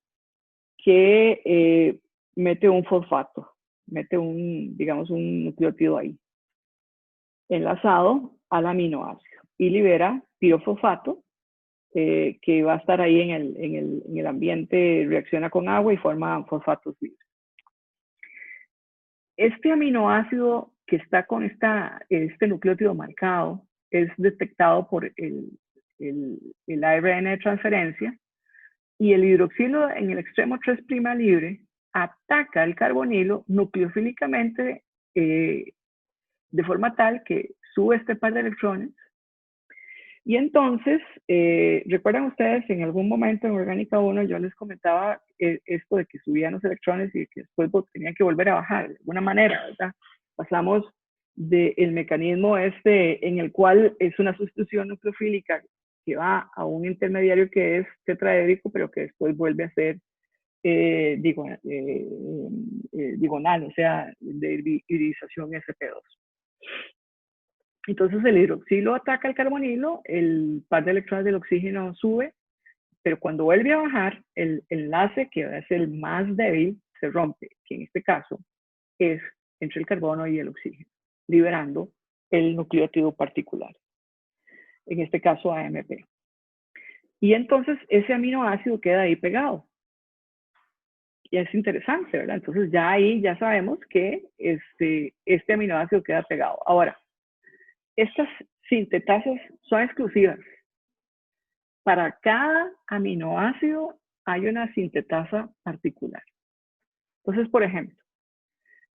que mete un fosfato, mete digamos, un nucleótido ahí, enlazado al aminoácido y libera pirofosfato, que va a estar ahí en el ambiente, reacciona con agua y forma fosfatos libres. Este aminoácido que está con este nucleótido marcado es detectado por el ARN de transferencia y el hidroxilo en el extremo 3' libre ataca el carbonilo nucleofílicamente de forma tal que sube este par de electrones. Y entonces, recuerdan ustedes, en algún momento en Orgánica 1 yo les comentaba esto de que subían los electrones y que después tenían que volver a bajar de alguna manera, ¿verdad? Pasamos del mecanismo en el cual es una sustitución nucleofílica que va a un intermediario que es tetraédrico, pero que después vuelve a ser digonal, o sea, de hibridización sp2. Entonces el hidroxilo ataca el carbonilo, el par de electrones del oxígeno sube, pero cuando vuelve a bajar, el enlace que va a ser el más débil se rompe, que en este caso es entre el carbono y el oxígeno, liberando el nucleótido particular, en este caso AMP. Y entonces ese aminoácido queda ahí pegado. Y es interesante, ¿verdad? Entonces ya ahí ya sabemos que este aminoácido queda pegado. Ahora, estas sintetasas son exclusivas. Para cada aminoácido hay una sintetasa particular. Entonces, por ejemplo,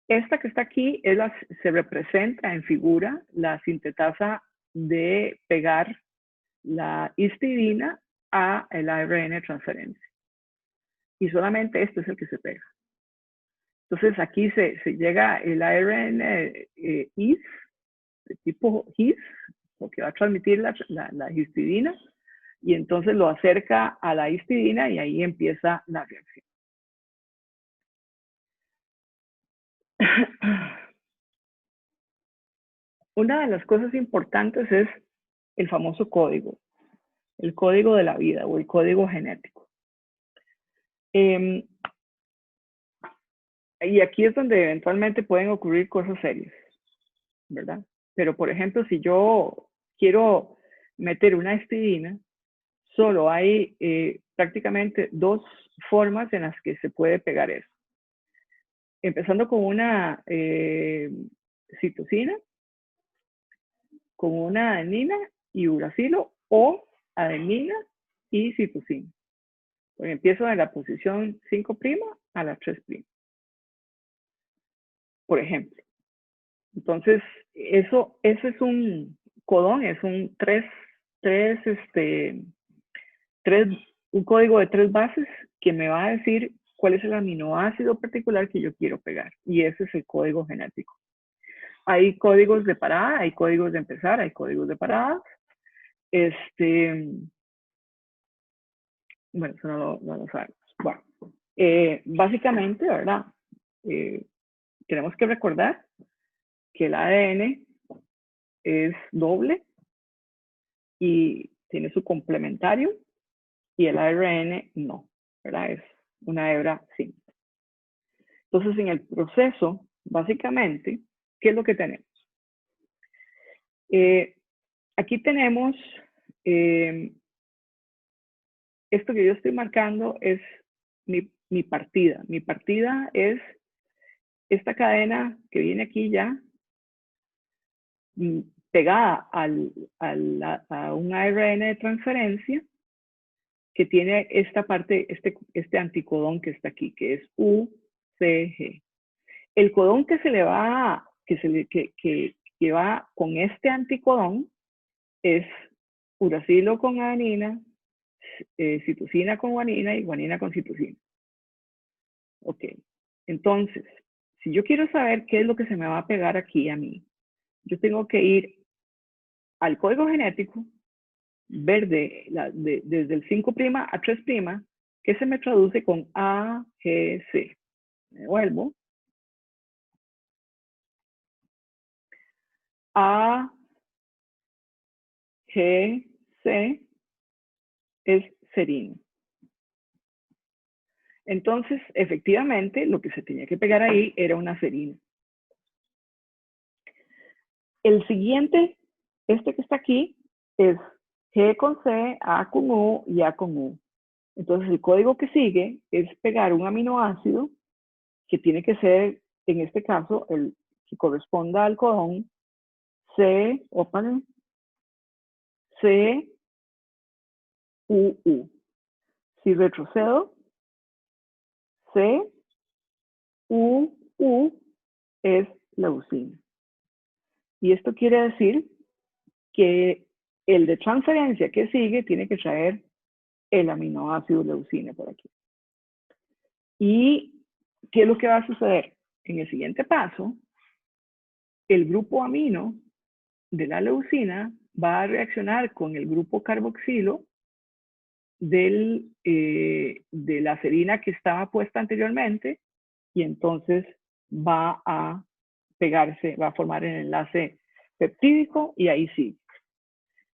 esta que está aquí se representa en figura la sintetasa de pegar la histidina a el ARN de transferencia. Y solamente este es el que se pega. Entonces aquí se llega el ARN IS, de tipo HIS, porque va a transmitir la histidina, y entonces lo acerca a la histidina y ahí empieza la reacción. Una de las cosas importantes es el famoso código, el código de la vida o el código genético. Y aquí es donde eventualmente pueden ocurrir cosas serias, ¿verdad? Pero, por ejemplo, si yo quiero meter una histidina, solo hay prácticamente dos formas en las que se puede pegar eso. Empezando con una citosina, con una adenina y uracilo, o adenina y citosina. Pues empiezo de la posición 5' a la 3'. Por ejemplo. Entonces, eso es un codón, es un un código de 3 bases que me va a decir cuál es el aminoácido particular que yo quiero pegar. Y ese es el código genético. Hay códigos de parada, hay códigos de empezar, hay códigos de parada. Bueno, eso no lo sabemos. Bueno, básicamente, ¿verdad? Tenemos que recordar que el ADN es doble y tiene su complementario y el ARN no, ¿verdad? Es una hebra simple. Entonces, en el proceso, básicamente, ¿qué es lo que tenemos? Aquí tenemos, esto que yo estoy marcando es mi partida. Mi partida es esta cadena que viene aquí ya, pegada a un ARN de transferencia que tiene esta parte, este anticodón que está aquí, que es UCG. El codón que se le va, que va con este anticodón es uracilo con adenina, citosina con guanina y guanina con citosina. Ok, entonces, si yo quiero saber qué es lo que se me va a pegar aquí a mí, yo tengo que ir al código genético, ver desde el 5' a 3', que se me traduce con AGC. Me vuelvo. AGC es serina. Entonces, efectivamente, lo que se tenía que pegar ahí era una serina. El siguiente, este que está aquí, es G con C, A con U y A con U. Entonces, el código que sigue es pegar un aminoácido que tiene que ser, en este caso, el que corresponda al codón C, ópale, C, U, U. Si retrocedo, C, U, U es leucina. Y esto quiere decir que el de transferencia que sigue tiene que traer el aminoácido leucina por aquí. ¿Y qué es lo que va a suceder? En el siguiente paso, el grupo amino de la leucina va a reaccionar con el grupo carboxilo de la serina que estaba puesta anteriormente y entonces va a pegarse, va a formar el enlace peptídico y ahí sigue.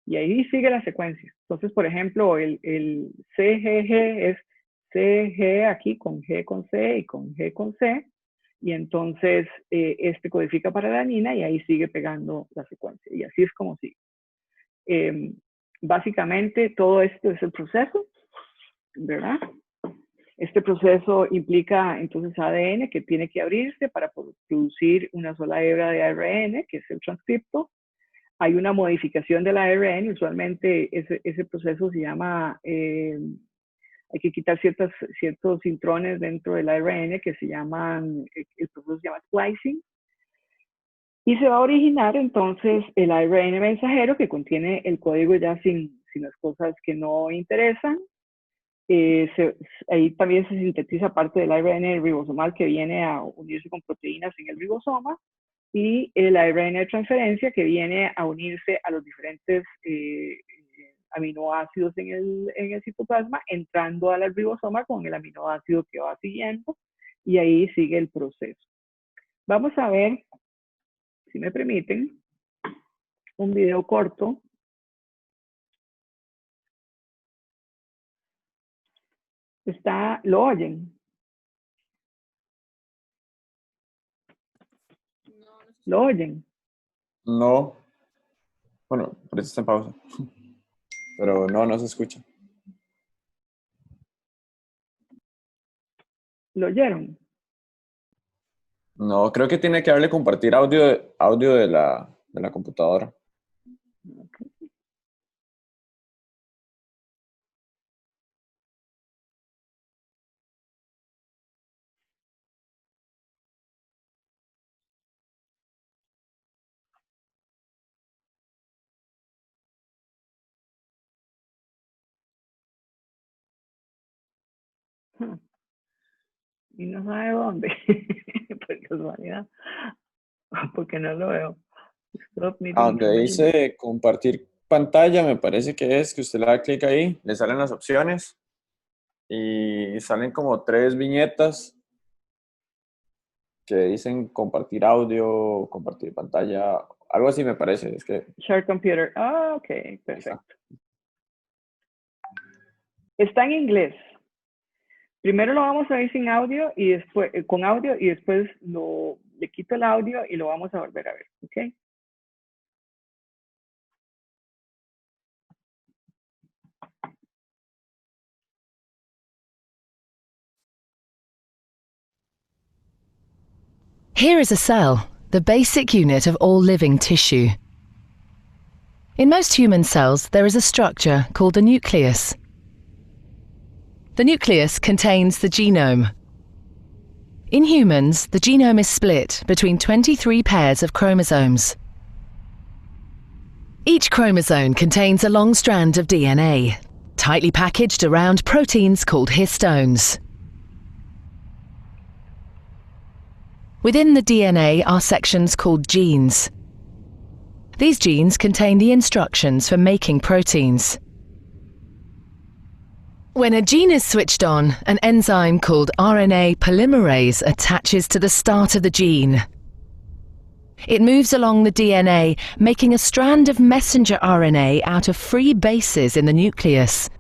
Y ahí sigue la secuencia. Entonces, por ejemplo, el CGG es CG aquí con G con C y con G con C. Y entonces este codifica para la adenina y ahí sigue pegando la secuencia. Y así es como sigue. Básicamente todo esto es el proceso, ¿verdad? Este proceso implica entonces ADN que tiene que abrirse para producir una sola hebra de ARN, que es el transcripto. Hay una modificación del ARN, usualmente ese proceso se llama, hay que quitar ciertos intrones dentro del ARN que se llaman, el proceso se llama splicing. Y se va a originar entonces el ARN mensajero que contiene el código ya sin las cosas que no interesan. Ahí también se sintetiza parte del ARN ribosomal que viene a unirse con proteínas en el ribosoma y el ARN de transferencia que viene a unirse a los diferentes aminoácidos en el citoplasma, entrando al ribosoma con el aminoácido que va siguiendo y ahí sigue el proceso. Vamos a ver, si me permiten, un video corto. ¿Lo oyen? ¿Lo oyen? No. Bueno, por eso está en pausa. Pero no se escucha. ¿Lo oyeron? No, creo que tiene que darle compartir audio de la computadora. Okay. Y no sabe dónde. Por casualidad. Porque no lo veo. Stop meeting Donde information. dice compartir pantalla, me parece que es que usted le da clic ahí, le salen las opciones y salen como 3 viñetas que dicen compartir audio, compartir pantalla, algo así me parece. Es que Share computer. Ok, perfecto. Está en inglés. Primero lo vamos a ver sin audio y después con audio y después le quito el audio y lo vamos a volver a ver, ¿ok? Here is a cell, the basic unit of all living tissue. In most human cells, there is a structure called the nucleus. The nucleus contains the genome. In humans, the genome is split between 23 pairs of chromosomes. Each chromosome contains a long strand of DNA, tightly packaged around proteins called histones. Within the DNA are sections called genes. These genes contain the instructions for making proteins. When a gene is switched on, an enzyme called RNA polymerase attaches to the start of the gene. It moves along the DNA, making a strand of messenger RNA out of free bases in the nucleus.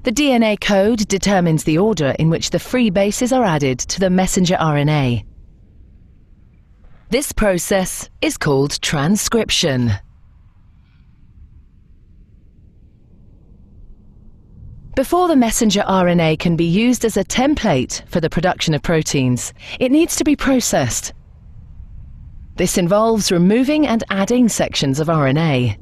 The DNA code determines the order in which the free bases are added to the messenger RNA. This process is called transcription. Before the messenger RNA can be used as a template for the production of proteins, it needs to be processed. This involves removing and adding sections of RNA.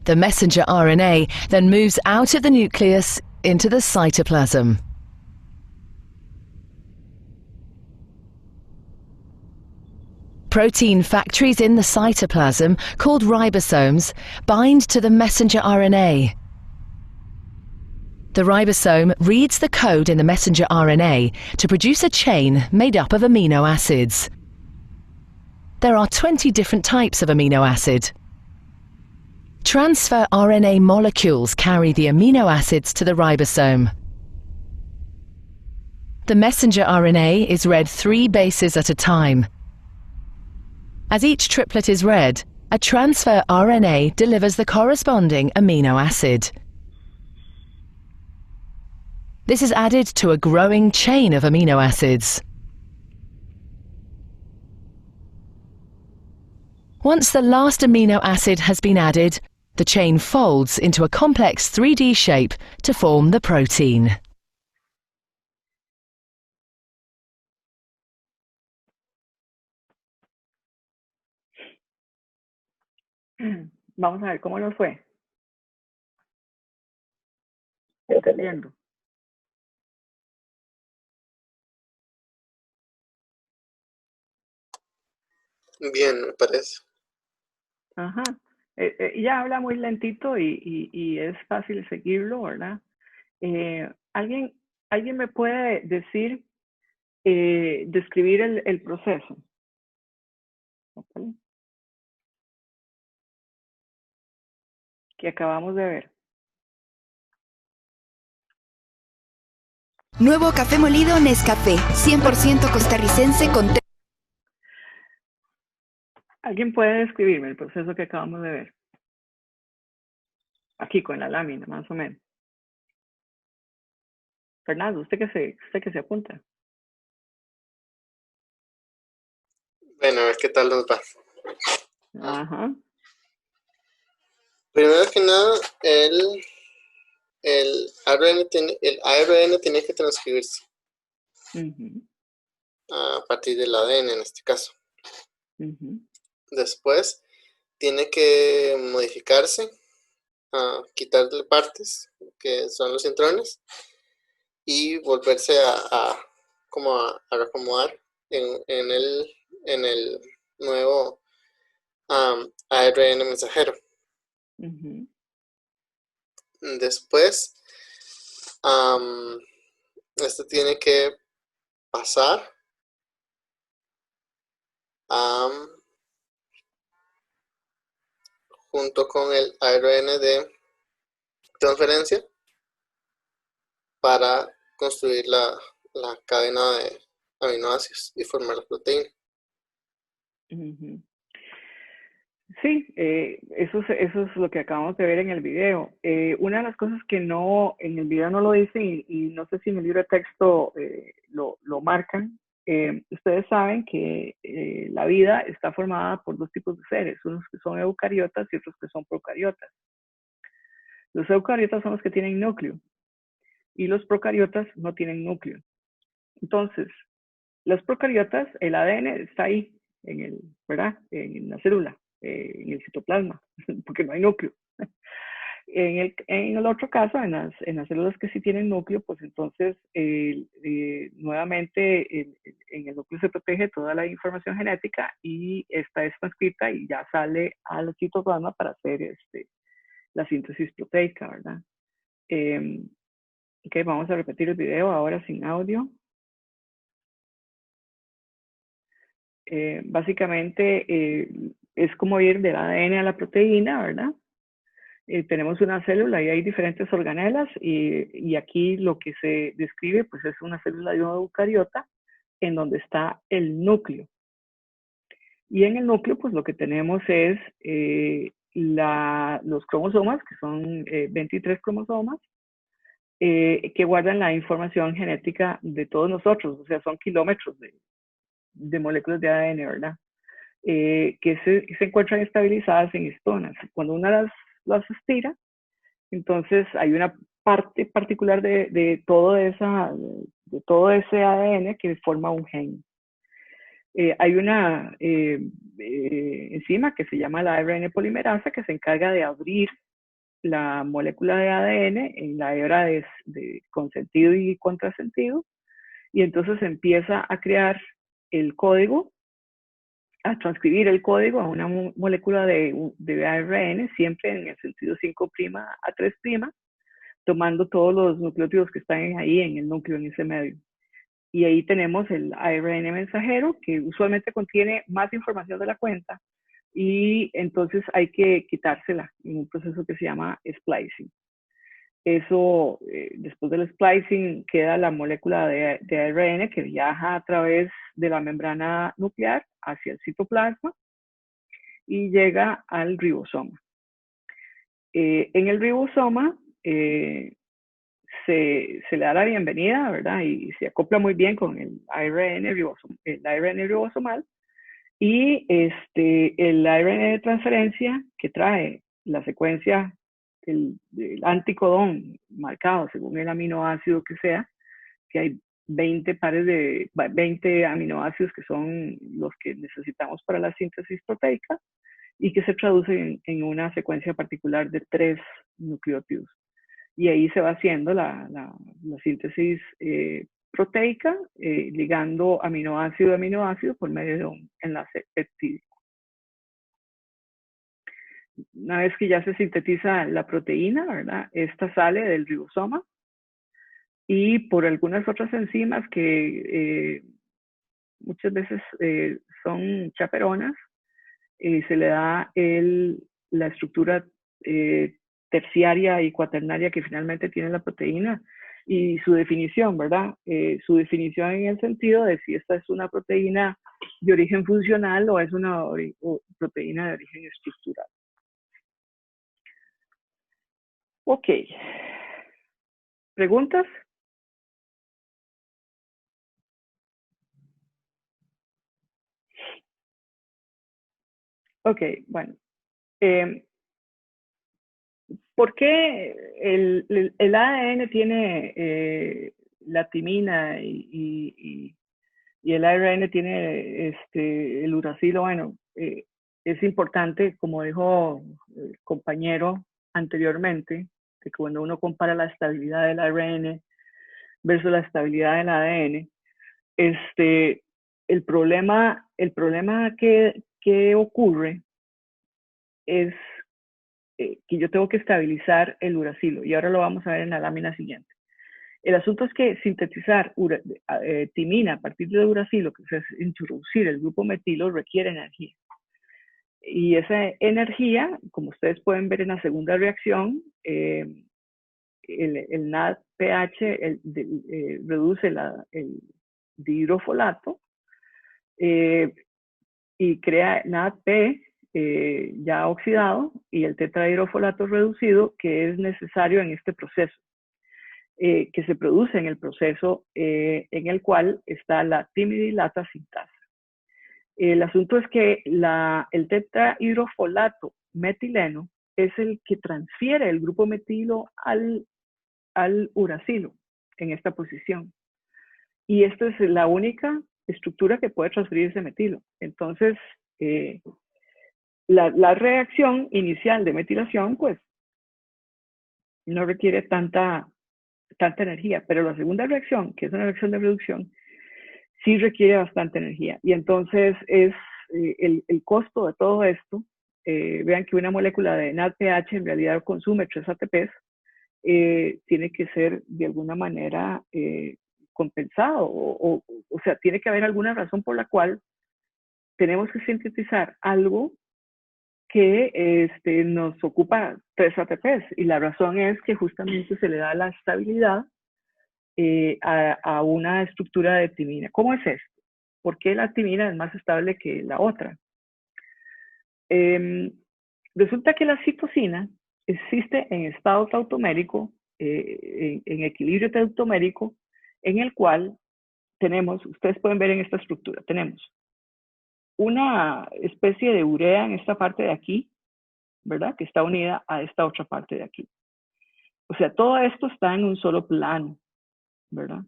The messenger RNA then moves out of the nucleus into the cytoplasm. Protein factories in the cytoplasm, called ribosomes, bind to the messenger RNA. The ribosome reads the code in the messenger RNA to produce a chain made up of amino acids. There are 20 different types of amino acid. Transfer RNA molecules carry the amino acids to the ribosome. The messenger RNA is read 3 bases at a time. As each triplet is read, a transfer RNA delivers the corresponding amino acid. This is added to a growing chain of amino acids. Once the last amino acid has been added, the chain folds into a complex 3D shape to form the protein. Vamos a ver cómo nos fue. Entendiendo. Bien, me parece. Ajá. Ya habla muy lentito y es fácil seguirlo, ¿verdad? ¿Alguien me puede decir, describir el proceso? Okay. Que acabamos de ver. Nuevo café molido Nescafé, 100% costarricense con... ¿Alguien puede describirme el proceso que acabamos de ver? Aquí con la lámina, más o menos. Fernando, usted que se apunta. Bueno, a ver qué tal nos va. Ajá. Primero que nada, el ARN tiene que transcribirse a partir del ADN en este caso. Después tiene que modificarse, quitarle partes, que son los intrones, y volverse a acomodar en el nuevo ARN mensajero. Después, este tiene que pasar junto con el ARN de transferencia para construir la cadena de aminoácidos y formar la proteína. Sí, eso es lo que acabamos de ver en el video. Una de las cosas que no, en el video no lo dicen y no sé si en el libro de texto lo marcan, ustedes saben que la vida está formada por dos tipos de seres, unos que son eucariotas y otros que son procariotas. Los eucariotas son los que tienen núcleo y los procariotas no tienen núcleo. Entonces, los procariotas, el ADN está ahí, ¿verdad? En la célula, en el citoplasma, porque no hay núcleo. En el otro caso, en las células que sí tienen núcleo, pues entonces nuevamente en el núcleo se protege toda la información genética y esta es transcrita y ya sale al citoplasma para hacer la síntesis proteica, ¿verdad? Ok, vamos a repetir el video ahora sin audio. Básicamente es como ir del ADN a la proteína, ¿verdad? Tenemos una célula y hay diferentes organelas y aquí lo que se describe pues es una célula de un eucariota en donde está el núcleo. Y en el núcleo pues lo que tenemos es los cromosomas, que son 23 cromosomas, que guardan la información genética de todos nosotros, o sea, son kilómetros de moléculas de ADN, ¿verdad? Que se encuentran estabilizadas en histonas. Cuando una las estira, entonces hay una parte particular de todo ese ADN que forma un gen. Hay una enzima que se llama la ARN polimerasa que se encarga de abrir la molécula de ADN en la hebra de consentido y contrasentido, y entonces empieza a crear el código, a transcribir el código a una molécula de ARN, siempre en el sentido 5' a 3', tomando todos los nucleótidos que están ahí en el núcleo, en ese medio. Y ahí tenemos el ARN mensajero, que usualmente contiene más información de la cuenta, y entonces hay que quitársela en un proceso que se llama splicing. Eso, después del splicing, queda la molécula de ARN que viaja a través de la membrana nuclear hacia el citoplasma y llega al ribosoma. En el ribosoma se le da la bienvenida, ¿verdad? Y se acopla muy bien con el ARN ribosomal. Y el ARN de transferencia que trae la secuencia del anticodón marcado según el aminoácido que sea, que hay 20 aminoácidos que son los que necesitamos para la síntesis proteica y que se traduce en una secuencia particular de 3 nucleótidos. Y ahí se va haciendo la síntesis proteica, ligando aminoácido a aminoácido por medio de un enlace peptídico. Una vez que ya se sintetiza la proteína, ¿verdad? Esta sale del ribosoma y por algunas otras enzimas que muchas veces son chaperonas, se le da la estructura terciaria y cuaternaria que finalmente tiene la proteína y su definición, ¿verdad? Su definición en el sentido de si esta es una proteína de origen funcional o es una proteína de origen estructural. Ok. ¿Preguntas? Ok, bueno. ¿Por qué el ADN tiene la timina y el ARN tiene el uracilo? Bueno, es importante, como dijo el compañero anteriormente, que cuando uno compara la estabilidad del ARN versus la estabilidad del ADN, el problema que ocurre es que yo tengo que estabilizar el uracilo, y ahora lo vamos a ver en la lámina siguiente. El asunto es que sintetizar timina a partir de uracilo, que es introducir el grupo metilo, requiere energía. Y esa energía, como ustedes pueden ver en la segunda reacción, el NADPH reduce el dihidrofolato y crea NADP, ya oxidado y el tetrahidrofolato reducido que es necesario en este proceso, que se produce en el proceso en el cual está la timidilata sintasa. El asunto es que el tetrahidrofolato metileno es el que transfiere el grupo metilo al uracilo en esta posición. Y esta es la única estructura que puede transferir ese metilo. Entonces, la reacción inicial de metilación, pues, no requiere tanta energía, pero la segunda reacción, que es una reacción de reducción, sí requiere bastante energía. Y entonces es el costo de todo esto. Vean que una molécula de NADPH en realidad consume 3 ATPs, tiene que ser de alguna manera compensado, o sea, tiene que haber alguna razón por la cual tenemos que sintetizar algo que nos ocupa 3 ATPs, y la razón es que justamente se le da la estabilidad a una estructura de timina. ¿Cómo es esto? ¿Por qué la timina es más estable que la otra? Resulta que la citosina existe en estado tautomérico, en equilibrio tautomérico, en el cual tenemos, ustedes pueden ver en esta estructura, tenemos una especie de urea en esta parte de aquí, ¿verdad? Que está unida a esta otra parte de aquí. O sea, todo esto está en un solo plano, ¿verdad?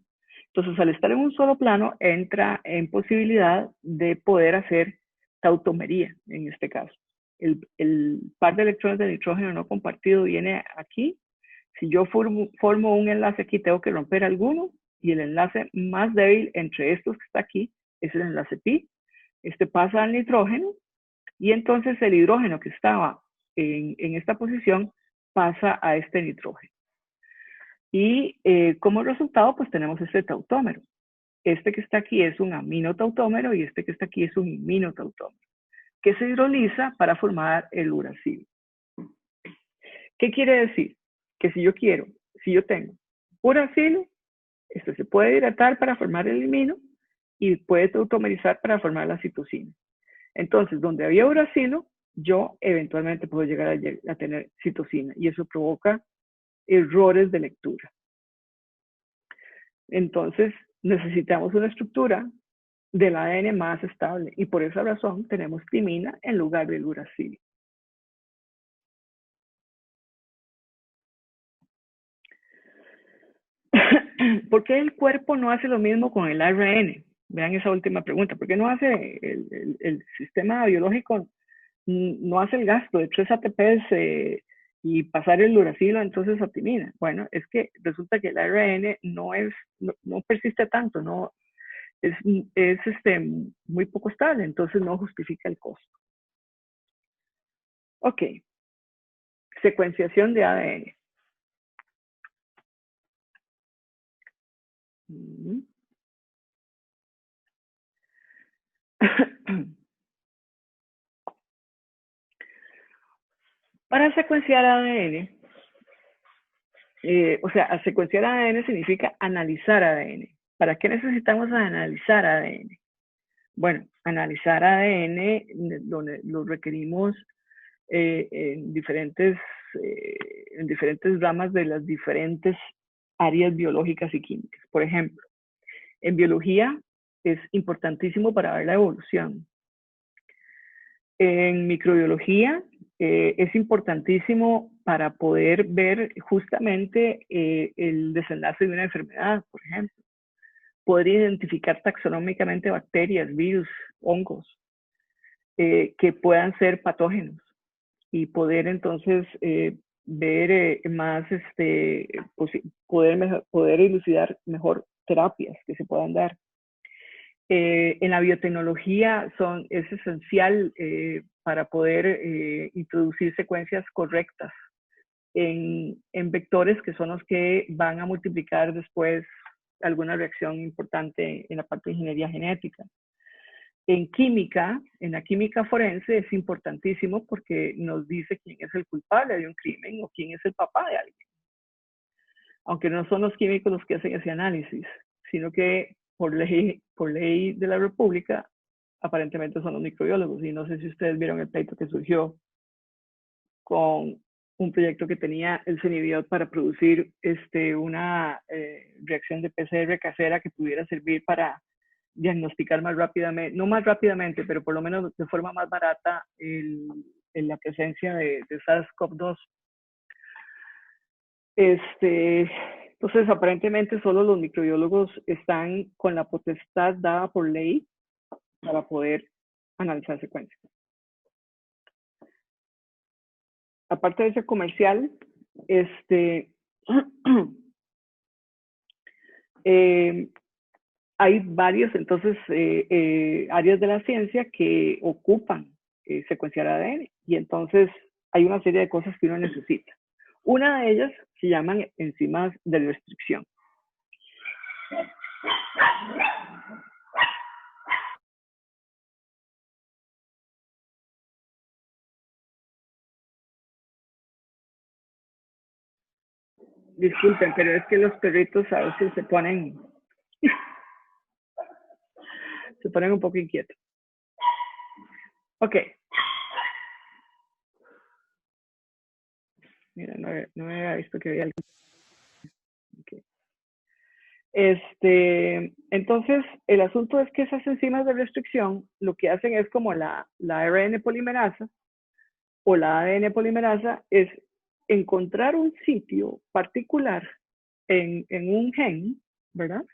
Entonces, al estar en un solo plano, entra en posibilidad de poder hacer tautomería, en este caso. El par de electrones de nitrógeno no compartido viene aquí. Si yo formo un enlace aquí, tengo que romper alguno, y el enlace más débil entre estos que está aquí es el enlace pi. Este pasa al nitrógeno, y entonces el hidrógeno que estaba en esta posición pasa a este nitrógeno. Y como resultado, pues tenemos este tautómero. Este que está aquí es un aminotautómero y este que está aquí es un iminotautómero, que se hidroliza para formar el uracilo. ¿Qué quiere decir? Que si yo tengo uracilo, este se puede hidratar para formar el imino y puede tautomerizar para formar la citosina. Entonces, donde había uracilo, yo eventualmente puedo llegar a tener citosina, y eso provoca errores de lectura. Entonces, necesitamos una estructura del ADN más estable, y por esa razón tenemos timina en lugar del uracilo. ¿Por qué el cuerpo no hace lo mismo con el ARN? Vean esa última pregunta. ¿Por qué no hace el sistema biológico, no hace el gasto de 3 ATPs y pasar el uracilo entonces a timina? Bueno, es que resulta que el ARN no persiste tanto, no es muy poco estable, entonces no justifica el costo. Ok, secuenciación de ADN. Para secuenciar ADN, o sea, secuenciar ADN significa analizar ADN. ¿Para qué necesitamos analizar ADN? Bueno, analizar ADN lo requerimos en diferentes ramas de las diferentes áreas biológicas y químicas. Por ejemplo, en biología es importantísimo para ver la evolución. En microbiología es importantísimo para poder ver justamente el desenlace de una enfermedad, por ejemplo. Poder identificar taxonómicamente bacterias, virus, hongos que puedan ser patógenos, y poder entonces ver más, poder elucidar mejor terapias que se puedan dar. En la biotecnología es esencial para poder introducir secuencias correctas en vectores que son los que van a multiplicar después alguna reacción importante en la parte de ingeniería genética. En química, en la química forense es importantísimo porque nos dice quién es el culpable de un crimen o quién es el papá de alguien. Aunque no son los químicos los que hacen ese análisis, sino que por ley de la República aparentemente son los microbiólogos. Y no sé si ustedes vieron el pleito que surgió con un proyecto que tenía el CENIBIOT para producir una reacción de PCR casera que pudiera servir para diagnosticar más rápidamente, no más rápidamente, pero por lo menos de forma más barata la presencia de SARS-CoV-2. Entonces, aparentemente solo los microbiólogos están con la potestad dada por ley para poder analizar secuencias. Aparte de ese comercial, hay varios, entonces, áreas de la ciencia que ocupan secuenciar ADN, y entonces hay una serie de cosas que uno necesita. Una de ellas se llaman enzimas de restricción. Disculpen, pero es que los perritos a veces se ponen un poco inquietos. Ok. Mira, no había visto que había algo. Okay. Entonces, el asunto es que esas enzimas de restricción lo que hacen es como la ARN polimerasa o la ADN polimerasa, es encontrar un sitio particular en un gen, ¿verdad?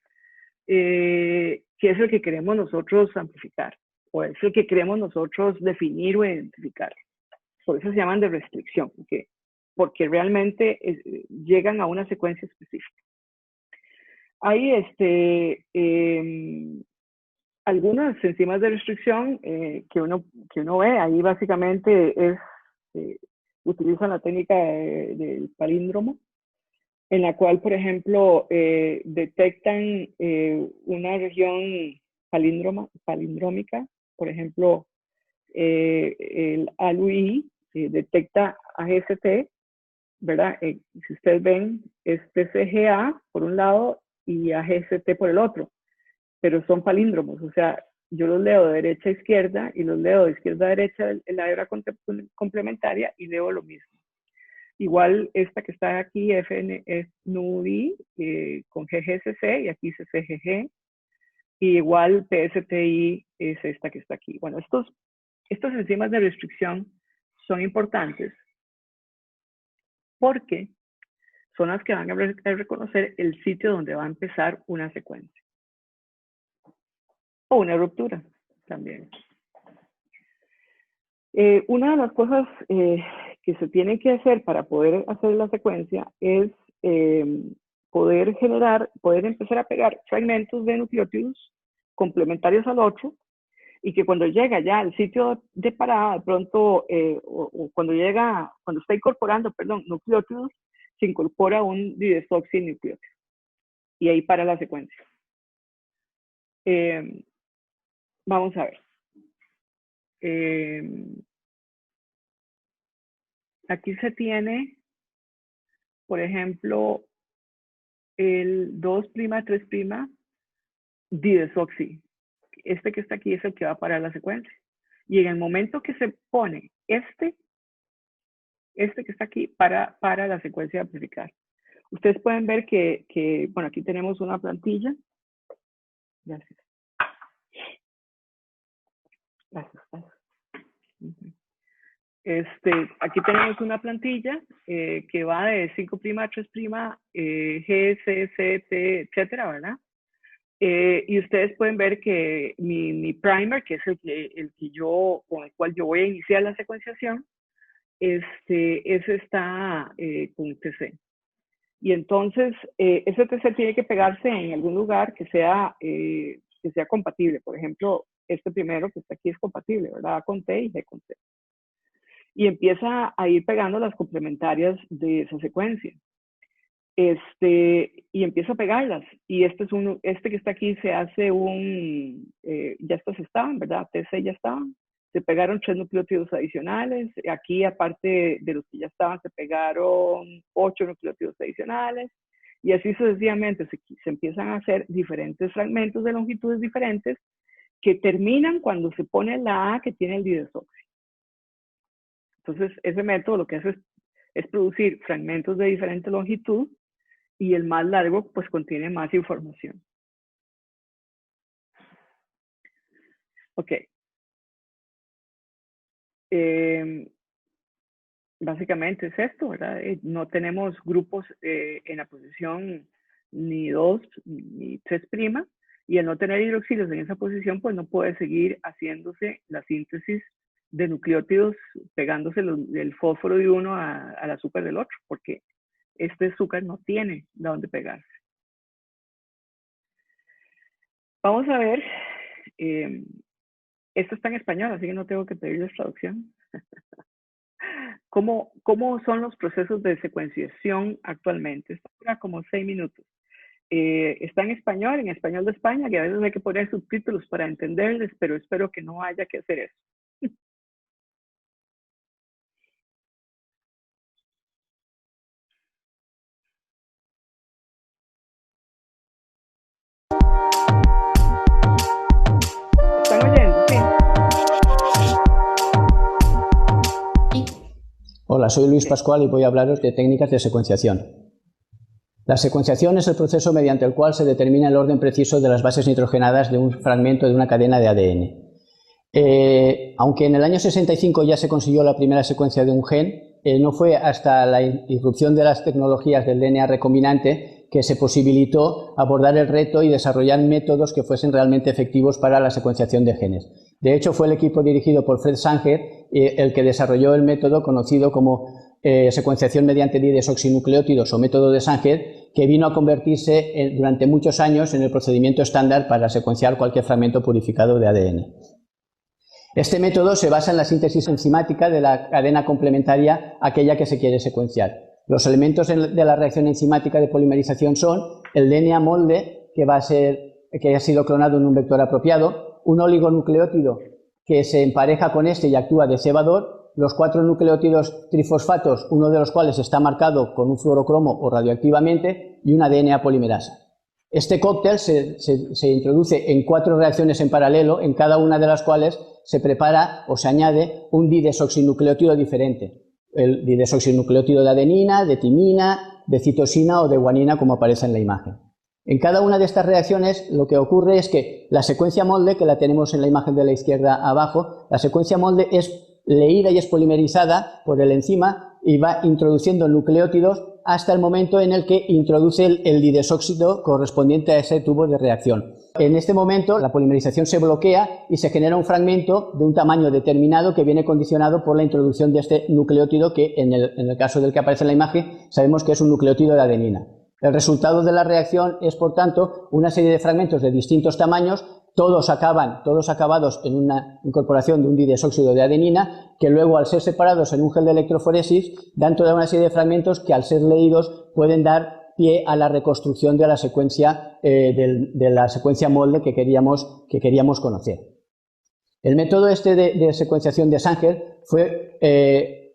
Que es el que queremos nosotros amplificar, o es el que queremos nosotros definir o identificar. Por eso se llaman de restricción, porque realmente llegan a una secuencia específica. Hay algunas enzimas de restricción que uno ve, ahí básicamente utilizan la técnica del palíndromo, en la cual, por ejemplo, detectan una región palindrómica, por ejemplo, el ALUI detecta AGST, ¿verdad? Si ustedes ven, es TCGA por un lado y AGST por el otro, pero son palíndromos, o sea, yo los leo de derecha a izquierda y los leo de izquierda a derecha en la hebra complementaria y leo lo mismo. Igual esta que está aquí, FNUI, con GGCC, y aquí CCGG, y igual PSTI es esta que está aquí. Bueno, estas enzimas de restricción son importantes porque son las que van a reconocer el sitio donde va a empezar una secuencia. O una ruptura también. Una de las cosas que se tiene que hacer para poder hacer la secuencia es poder empezar a pegar fragmentos de nucleótidos complementarios al otro, y que cuando llega ya al sitio de parada, de pronto, o cuando está incorporando, nucleótidos, se incorpora un didesoxinucleótido. Y ahí para la secuencia. Vamos a ver. Aquí se tiene, por ejemplo, el 2' 3' didesoxi. Este que está aquí es el que va a parar la secuencia. Y en el momento que se pone este que está aquí para la secuencia de amplificar. Ustedes pueden ver que bueno, aquí tenemos una plantilla. Gracias. Gracias. Aquí tenemos una plantilla que va de 5' a 3', G, C, C, T, etcétera, ¿verdad? Y ustedes pueden ver que mi primer, que es con el cual yo voy a iniciar la secuenciación, ese está con TC. Y entonces, ese TC tiene que pegarse en algún lugar que sea compatible. Por ejemplo, este primero que está aquí es compatible, ¿verdad? A con T y G con T. Y empieza a ir pegando las complementarias de esa secuencia. Y empiezo a pegarlas. Y este que está aquí se hace ya estos estaban, ¿verdad? TC ya estaban. Se pegaron 3 nucleótidos adicionales. Aquí, aparte de los que ya estaban, se pegaron 8 nucleótidos adicionales. Y así sucesivamente se empiezan a hacer diferentes fragmentos de longitudes diferentes que terminan cuando se pone la A que tiene el didesoxi. Entonces, ese método lo que hace es producir fragmentos de diferente longitud y el más largo pues contiene más información. Ok. Básicamente es esto, ¿verdad? No tenemos grupos en la posición ni 2 ni 3', y al no tener hidroxilos en esa posición, pues no puede seguir haciéndose la síntesis de nucleótidos pegándose el fósforo de uno al azúcar del otro, porque este azúcar no tiene de dónde pegarse. Vamos a ver, esto está en español, así que no tengo que pedirles traducción. ¿Cómo son los procesos de secuenciación actualmente? Esto dura como 6 minutos. Está en español de España, que a veces hay que poner subtítulos para entenderles, pero espero que no haya que hacer eso. ¿Están oyendo? Sí. Hola, soy Luis Pascual y voy a hablaros de técnicas de secuenciación. La secuenciación es el proceso mediante el cual se determina el orden preciso de las bases nitrogenadas de un fragmento de una cadena de ADN. Aunque en el año 65 ya se consiguió la primera secuencia de un gen, no fue hasta la irrupción de las tecnologías del DNA recombinante que se posibilitó abordar el reto y desarrollar métodos que fuesen realmente efectivos para la secuenciación de genes. De hecho, fue el equipo dirigido por Fred Sanger el que desarrolló el método conocido como secuenciación mediante didesoxinucleótidos o método de Sanger, que vino a convertirse durante muchos años en el procedimiento estándar para secuenciar cualquier fragmento purificado de ADN. Este método se basa en la síntesis enzimática de la cadena complementaria a aquella que se quiere secuenciar. Los elementos de la reacción enzimática de polimerización son el DNA molde, que ha sido clonado en un vector apropiado, un oligonucleótido que se empareja con este y actúa de cebador, los 4 nucleótidos trifosfatos, uno de los cuales está marcado con un fluorocromo o radioactivamente, y una DNA polimerasa. Este cóctel se introduce en 4 reacciones en paralelo, en cada una de las cuales se prepara o se añade un didesoxinucleótido diferente. El didesoxinucleótido de adenina, de timina, de citosina o de guanina, como aparece en la imagen. En cada una de estas reacciones lo que ocurre es que la secuencia molde, que la tenemos en la imagen de la izquierda abajo, la secuencia molde es leída y es polimerizada por el enzima y va introduciendo nucleótidos hasta el momento en el que introduce el didesóxido correspondiente a ese tubo de reacción. En este momento la polimerización se bloquea y se genera un fragmento de un tamaño determinado que viene condicionado por la introducción de este nucleótido que en el caso del que aparece en la imagen sabemos que es un nucleótido de adenina. El resultado de la reacción es, por tanto, una serie de fragmentos de distintos tamaños, todos acabados en una incorporación de un didesóxido de adenina, que luego, al ser separados en un gel de electroforesis, dan toda una serie de fragmentos que, al ser leídos, pueden dar pie a la reconstrucción de la secuencia, molde que queríamos conocer. El método este de secuenciación de Sanger fue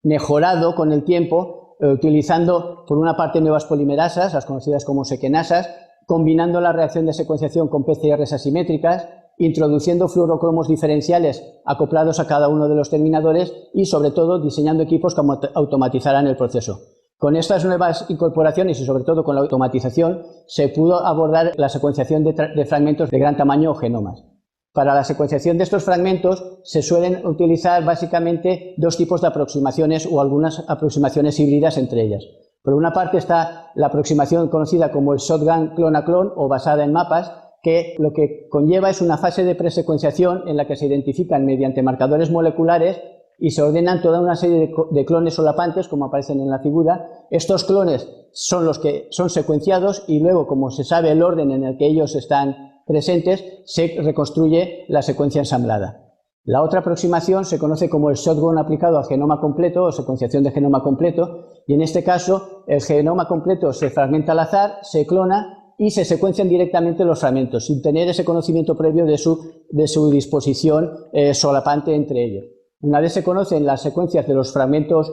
mejorado con el tiempo, utilizando por una parte nuevas polimerasas, las conocidas como sequenasas, combinando la reacción de secuenciación con PCRs asimétricas, introduciendo fluorocromos diferenciales acoplados a cada uno de los terminadores y, sobre todo, diseñando equipos que automatizaran el proceso. Con estas nuevas incorporaciones y, sobre todo, con la automatización, se pudo abordar la secuenciación de fragmentos de gran tamaño o genomas. Para la secuenciación de estos fragmentos se suelen utilizar básicamente 2 tipos de aproximaciones o algunas aproximaciones híbridas entre ellas. Por una parte está la aproximación conocida como el shotgun clon-a-clon o basada en mapas, que lo que conlleva es una fase de presecuenciación en la que se identifican mediante marcadores moleculares y se ordenan toda una serie de clones solapantes, como aparecen en la figura. Estos clones son los que son secuenciados y luego, como se sabe el orden en el que ellos están presentes, se reconstruye la secuencia ensamblada. La otra aproximación se conoce como el shotgun aplicado al genoma completo o secuenciación de genoma completo, y en este caso el genoma completo se fragmenta al azar, se clona y se secuencian directamente los fragmentos sin tener ese conocimiento previo de su disposición solapante entre ellos. Una vez se conocen las secuencias de los fragmentos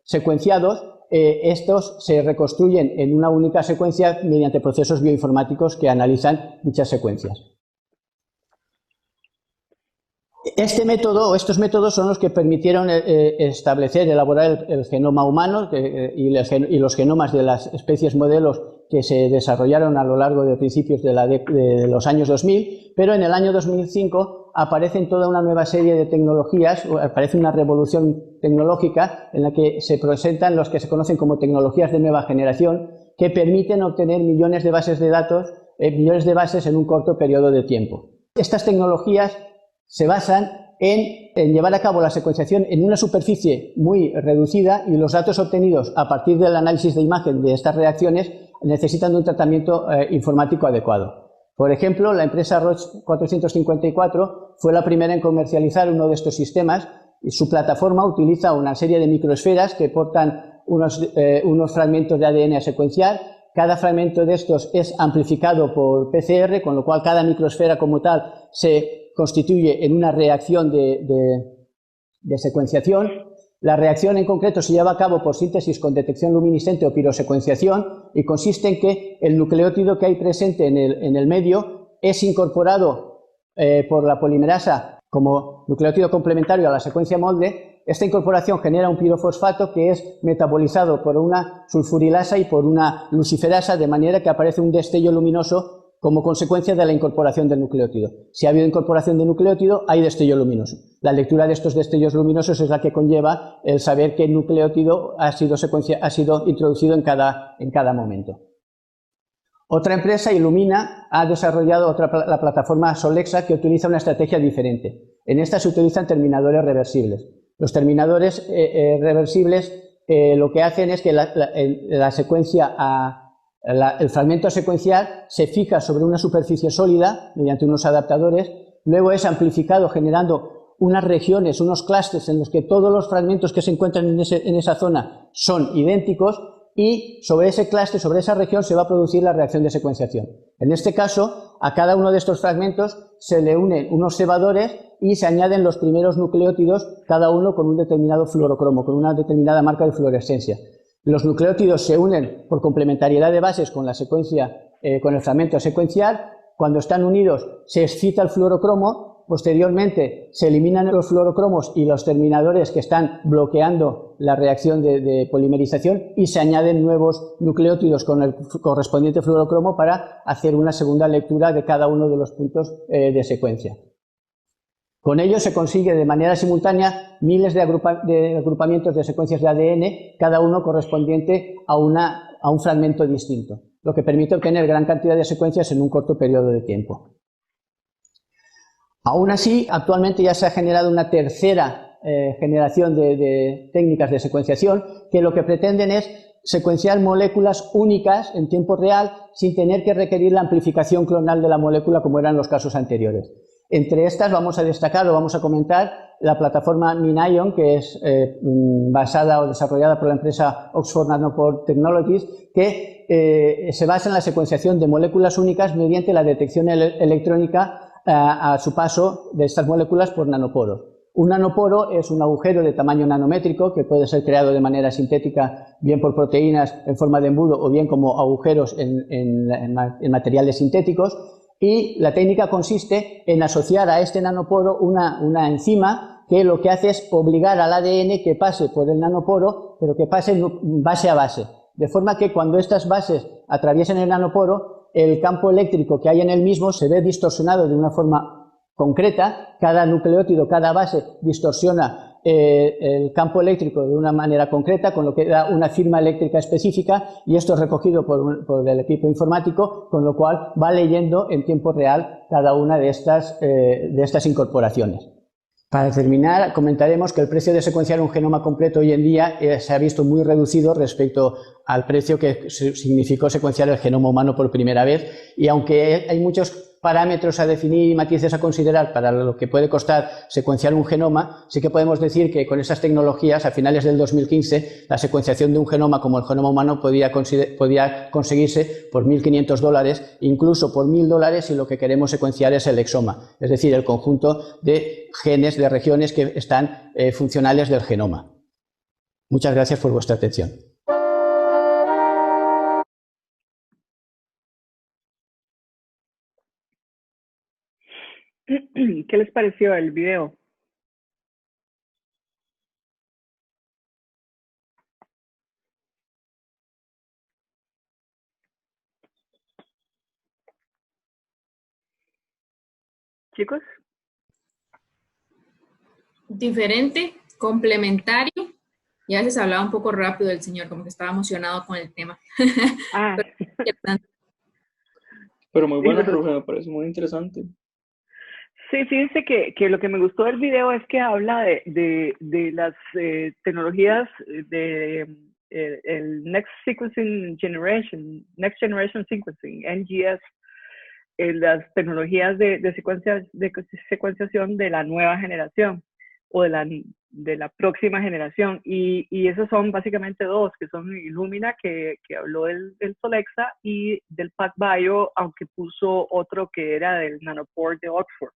secuenciados, estos se reconstruyen en una única secuencia mediante procesos bioinformáticos que analizan dichas secuencias. Este método o estos métodos son los que permitieron elaborar el genoma humano y los genomas de las especies modelos que se desarrollaron a lo largo de principios de los años 2000, pero en el año 2005 aparecen toda una nueva serie de tecnologías, aparece una revolución tecnológica en la que se presentan los que se conocen como tecnologías de nueva generación, que permiten obtener millones de bases de datos, millones de bases en un corto periodo de tiempo. Estas tecnologías se basan en llevar a cabo la secuenciación en una superficie muy reducida y los datos obtenidos a partir del análisis de imagen de estas reacciones necesitan de un tratamiento informático adecuado. Por ejemplo, la empresa Roche 454 fue la primera en comercializar uno de estos sistemas y su plataforma utiliza una serie de microesferas que portan unos fragmentos de ADN a secuenciar. Cada fragmento de estos es amplificado por PCR, con lo cual cada microesfera como tal se constituye en una reacción de secuenciación. La reacción en concreto se lleva a cabo por síntesis con detección luminiscente o pirosecuenciación y consiste en que el nucleótido que hay presente en el medio es incorporado por la polimerasa como nucleótido complementario a la secuencia molde. Esta incorporación genera un pirofosfato que es metabolizado por una sulfurilasa y por una luciferasa, de manera que aparece un destello luminoso como consecuencia de la incorporación del nucleótido. Si ha habido incorporación de nucleótido, hay destello luminoso. La lectura de estos destellos luminosos es la que conlleva el saber qué nucleótido ha sido introducido en cada momento. Otra empresa, Illumina, ha desarrollado la plataforma Solexa, que utiliza una estrategia diferente. En esta se utilizan terminadores reversibles. Los terminadores reversibles lo que hacen es que el fragmento a secuenciar se fija sobre una superficie sólida mediante unos adaptadores, luego es amplificado generando unas regiones, unos clústeres en los que todos los fragmentos que se encuentran en esa zona son idénticos y sobre ese clúster, sobre esa región se va a producir la reacción de secuenciación. En este caso, a cada uno de estos fragmentos se le unen unos cebadores y se añaden los primeros nucleótidos, cada uno con un determinado fluorocromo, con una determinada marca de fluorescencia. Los nucleótidos se unen por complementariedad de bases con con el fragmento a secuenciar. Cuando están unidos se excita el fluorocromo, posteriormente se eliminan los fluorocromos y los terminadores que están bloqueando la reacción de polimerización y se añaden nuevos nucleótidos con el correspondiente fluorocromo para hacer una segunda lectura de cada uno de los puntos de secuencia. Con ello se consigue de manera simultánea miles de agrupamientos de secuencias de ADN, cada uno correspondiente a un fragmento distinto, lo que permite obtener gran cantidad de secuencias en un corto periodo de tiempo. Aún así, actualmente ya se ha generado una tercera generación de técnicas de secuenciación que lo que pretenden es secuenciar moléculas únicas en tiempo real sin tener que requerir la amplificación clonal de la molécula como eran los casos anteriores. Entre estas vamos a destacar o vamos a comentar la plataforma MinION, que es basada o desarrollada por la empresa Oxford Nanopore Technologies, que se basa en la secuenciación de moléculas únicas mediante la detección electrónica a su paso de estas moléculas por nanoporos. Un nanoporo es un agujero de tamaño nanométrico que puede ser creado de manera sintética, bien por proteínas en forma de embudo o bien como agujeros en materiales sintéticos. Y la técnica consiste en asociar a este nanoporo una enzima que lo que hace es obligar al ADN que pase por el nanoporo, pero que pase base a base. De forma que cuando estas bases atraviesen el nanoporo, el campo eléctrico que hay en el mismo se ve distorsionado de una forma concreta. Cada nucleótido, cada base distorsiona el campo eléctrico de una manera concreta, con lo que da una firma eléctrica específica, y esto es recogido por el equipo informático, con lo cual va leyendo en tiempo real cada una de estas incorporaciones. Para terminar, comentaremos que el precio de secuenciar un genoma completo hoy en día se ha visto muy reducido respecto al precio que significó secuenciar el genoma humano por primera vez, y aunque hay muchos parámetros a definir y matices a considerar para lo que puede costar secuenciar un genoma, sí que podemos decir que con esas tecnologías, a finales del 2015, la secuenciación de un genoma como el genoma humano podía conseguirse por $1.500, incluso por $1.000 si lo que queremos secuenciar es el exoma, es decir, el conjunto de genes, de regiones que están funcionales del genoma. Muchas gracias por vuestra atención. ¿Qué les pareció el video? Chicos, Diferente, complementario, y a veces hablaba un poco rápido el señor, como que estaba emocionado con el tema. ah, Pero muy bueno, Sí, profe, me parece muy interesante. sí, fíjense que lo que me gustó del video es que habla de las tecnologías de el Next Generation Sequencing, NGS, las tecnologías de secuenciación de la nueva generación o de la próxima generación. Y esos son básicamente dos, que son Illumina, que habló del Solexa, y del PacBio, aunque puso otro que era del Nanopore de Oxford.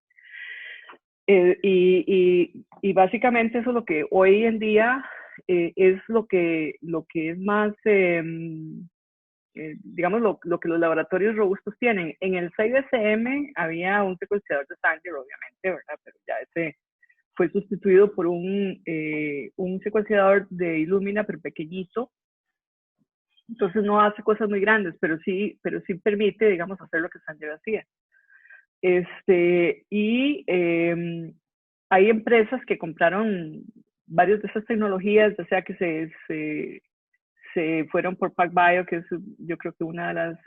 Y básicamente eso es lo que hoy en día es lo que es más, digamos, lo que los laboratorios robustos tienen. En el 6SM había un secuenciador de Sanger, obviamente, ¿verdad? Pero ya ese fue sustituido por un secuenciador de Illumina, pero pequeñito. Entonces no hace cosas muy grandes, pero sí permite, digamos, hacer lo que Sanger hacía. Hay empresas que compraron varias de esas tecnologías, ya sea que se fueron por PacBio, que es yo creo que una de las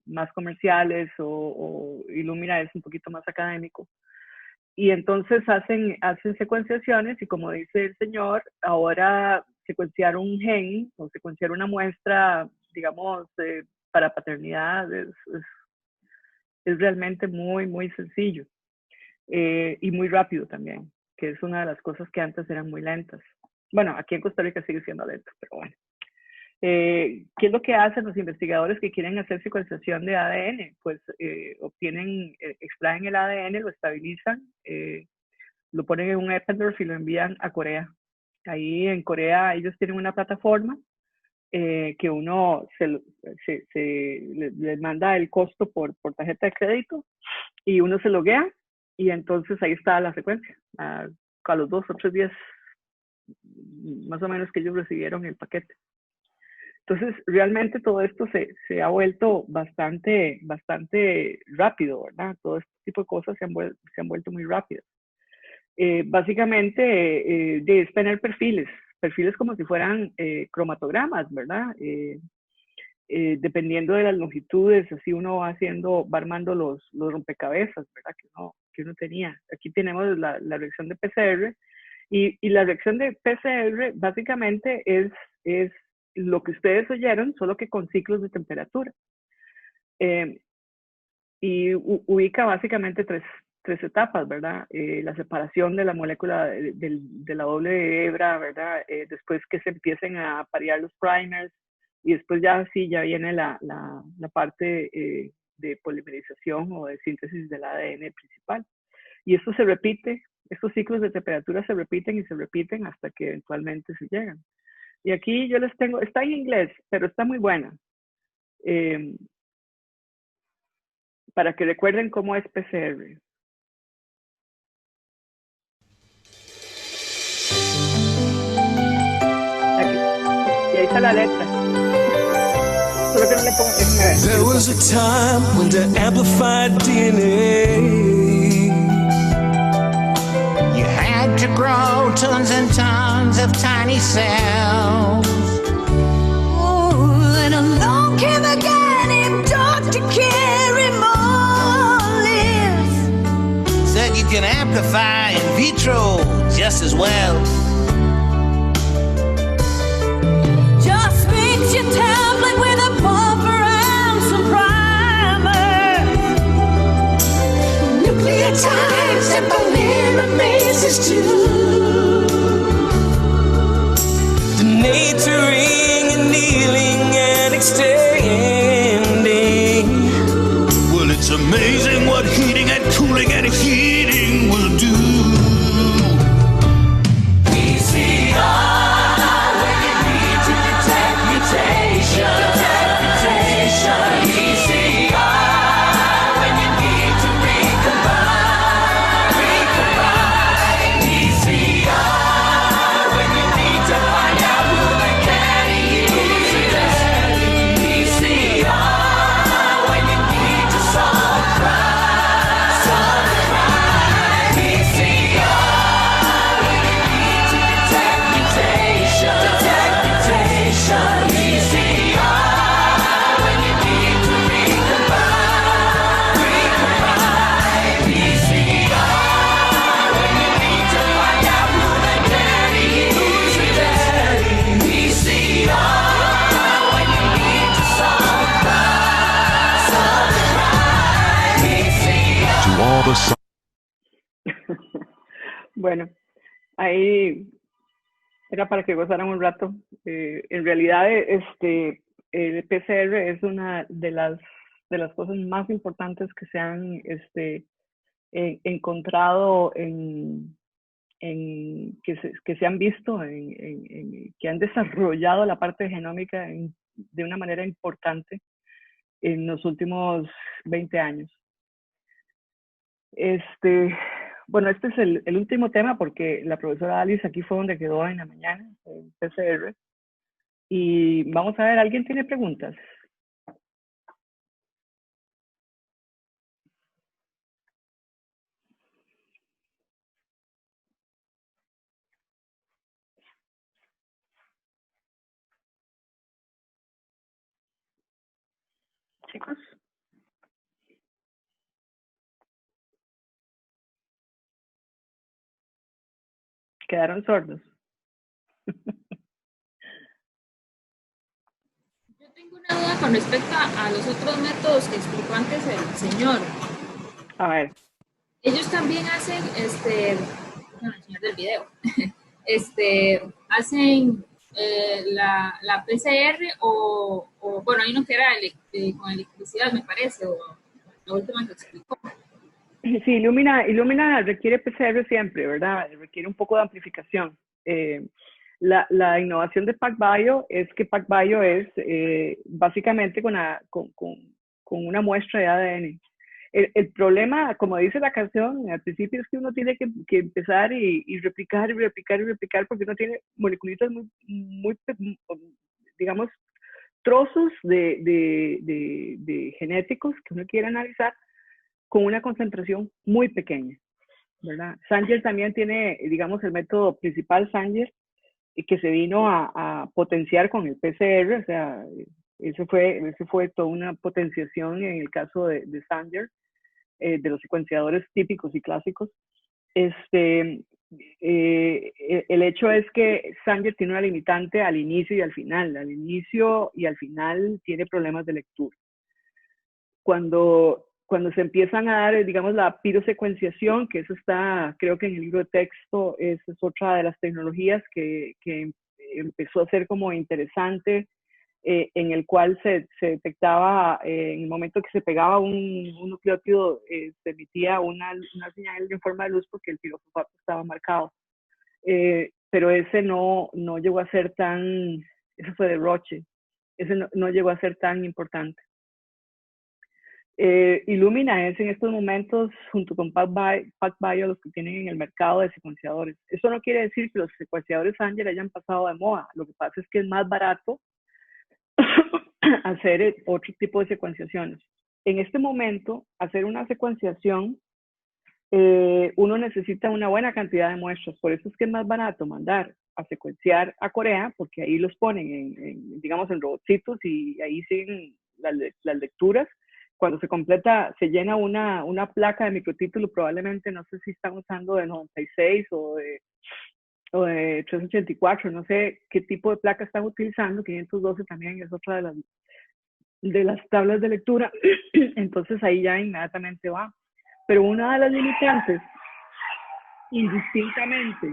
más comerciales, o Illumina es un poquito más académico. Y entonces hacen secuenciaciones, y como dice el señor, ahora secuenciar un gen o secuenciar una muestra, digamos, para paternidad es realmente muy, muy sencillo, y muy rápido también, que es una de las cosas que antes eran muy lentas. Bueno, aquí en Costa Rica sigue siendo lento, pero bueno. ¿Qué es lo que hacen los investigadores que quieren hacer secuenciación de ADN? Pues extraen el ADN, lo estabilizan, lo ponen en un Eppendorf y lo envían a Corea. Ahí en Corea ellos tienen una plataforma que uno le manda el costo por tarjeta de crédito, y uno se loguea, y entonces ahí está la secuencia. A los 2 o 3 días más o menos que ellos recibieron el paquete. Entonces, realmente todo esto se ha vuelto bastante rápido, ¿verdad? Todo este tipo de cosas se han vuelto muy rápidas. Básicamente, es tener perfiles como si fueran cromatogramas, ¿verdad? Dependiendo de las longitudes, así uno va armando los rompecabezas, ¿verdad? Que uno tenía. Aquí tenemos la reacción de PCR, y la reacción de PCR básicamente es lo que ustedes oyeron, solo que con ciclos de temperatura. Y ubica básicamente tres etapas, ¿verdad? La separación de la molécula de la doble hebra, ¿verdad? Después que se empiecen a parear los primers, y después ya viene la parte de polimerización o de síntesis del ADN principal. Y esto se repite, estos ciclos de temperatura se repiten y se repiten hasta que eventualmente se llegan. Y aquí yo les tengo, está en inglés, pero está muy buena, para que recuerden cómo es PCR. Aquí. Y ahí está la letra. Solo que no le pongo. There was a time when the amplified DNA you had to grow tons and tons of tiny cells. Oh, and along came a guy named Dr. Kerry Mullis. Said you can amplify in vitro just as well. Just mix your tablet with a buffer and some primer. Nucleotides and polymerases too. Denaturing, annealing, and extending. Well, it's amazing what heating and cooling and heating will do. PCR, when you need to detect mutation. PCR, when you need to recombine. Bueno, ahí era para que gozaran un rato. En realidad, el PCR es una de las cosas más importantes que se han encontrado que se han visto, que han desarrollado la parte genómica de una manera importante en los últimos 20 años. Bueno, este es el último tema porque la profesora Alice aquí fue donde quedó en la mañana, el PCR. Y vamos a ver, ¿alguien tiene preguntas? Chicos. Quedaron sordos. Yo tengo una duda con respecto a los otros métodos que explicó antes el señor. A ver. Ellos también hacen, bueno, el señor del video, hacen la PCR o, bueno, hay uno que era con electricidad, me parece, o la última que explicó. Sí, Illumina requiere PCR siempre, ¿verdad? Requiere un poco de amplificación. La innovación de PacBio es que PacBio es básicamente con una muestra de ADN. El problema, como dice la canción, al principio es que uno tiene que empezar y replicar y replicar y replicar porque uno tiene moleculitas muy digamos, trozos de genéticos que uno quiere analizar con una concentración muy pequeña, ¿verdad? Sanger también tiene, digamos, el método principal Sanger, que se vino a potenciar con el PCR, o sea, ese fue toda una potenciación en el caso de Sanger, de los secuenciadores típicos y clásicos. El hecho es que Sanger tiene una limitante al inicio y al final. Al inicio y al final tiene problemas de lectura. Cuando se empiezan a dar, digamos, la pirosecuenciación, que eso está, creo que en el libro de texto, es otra de las tecnologías que empezó a ser como interesante, en el cual se detectaba, en el momento que se pegaba un nucleótido, se emitía una señal en forma de luz porque el pirofosfato estaba marcado. Pero ese no llegó a ser tan, eso fue de Roche, ese no llegó a ser tan importante. Illumina es en estos momentos, junto con PacBio, los que tienen en el mercado de secuenciadores. Eso no quiere decir que los secuenciadores Sanger hayan pasado de moda. Lo que pasa es que es más barato hacer otro tipo de secuenciaciones. En este momento, hacer una secuenciación, uno necesita una buena cantidad de muestras. Por eso es que es más barato mandar a secuenciar a Corea, porque ahí los ponen digamos, en robotcitos y ahí siguen las lecturas. Cuando se completa, se llena una placa de microtítulo, probablemente, no sé si están usando de 96 o de 384, no sé qué tipo de placa están utilizando. 512 también es otra de las tablas de lectura. Entonces ahí ya inmediatamente va. Pero una de las limitantes, indistintamente,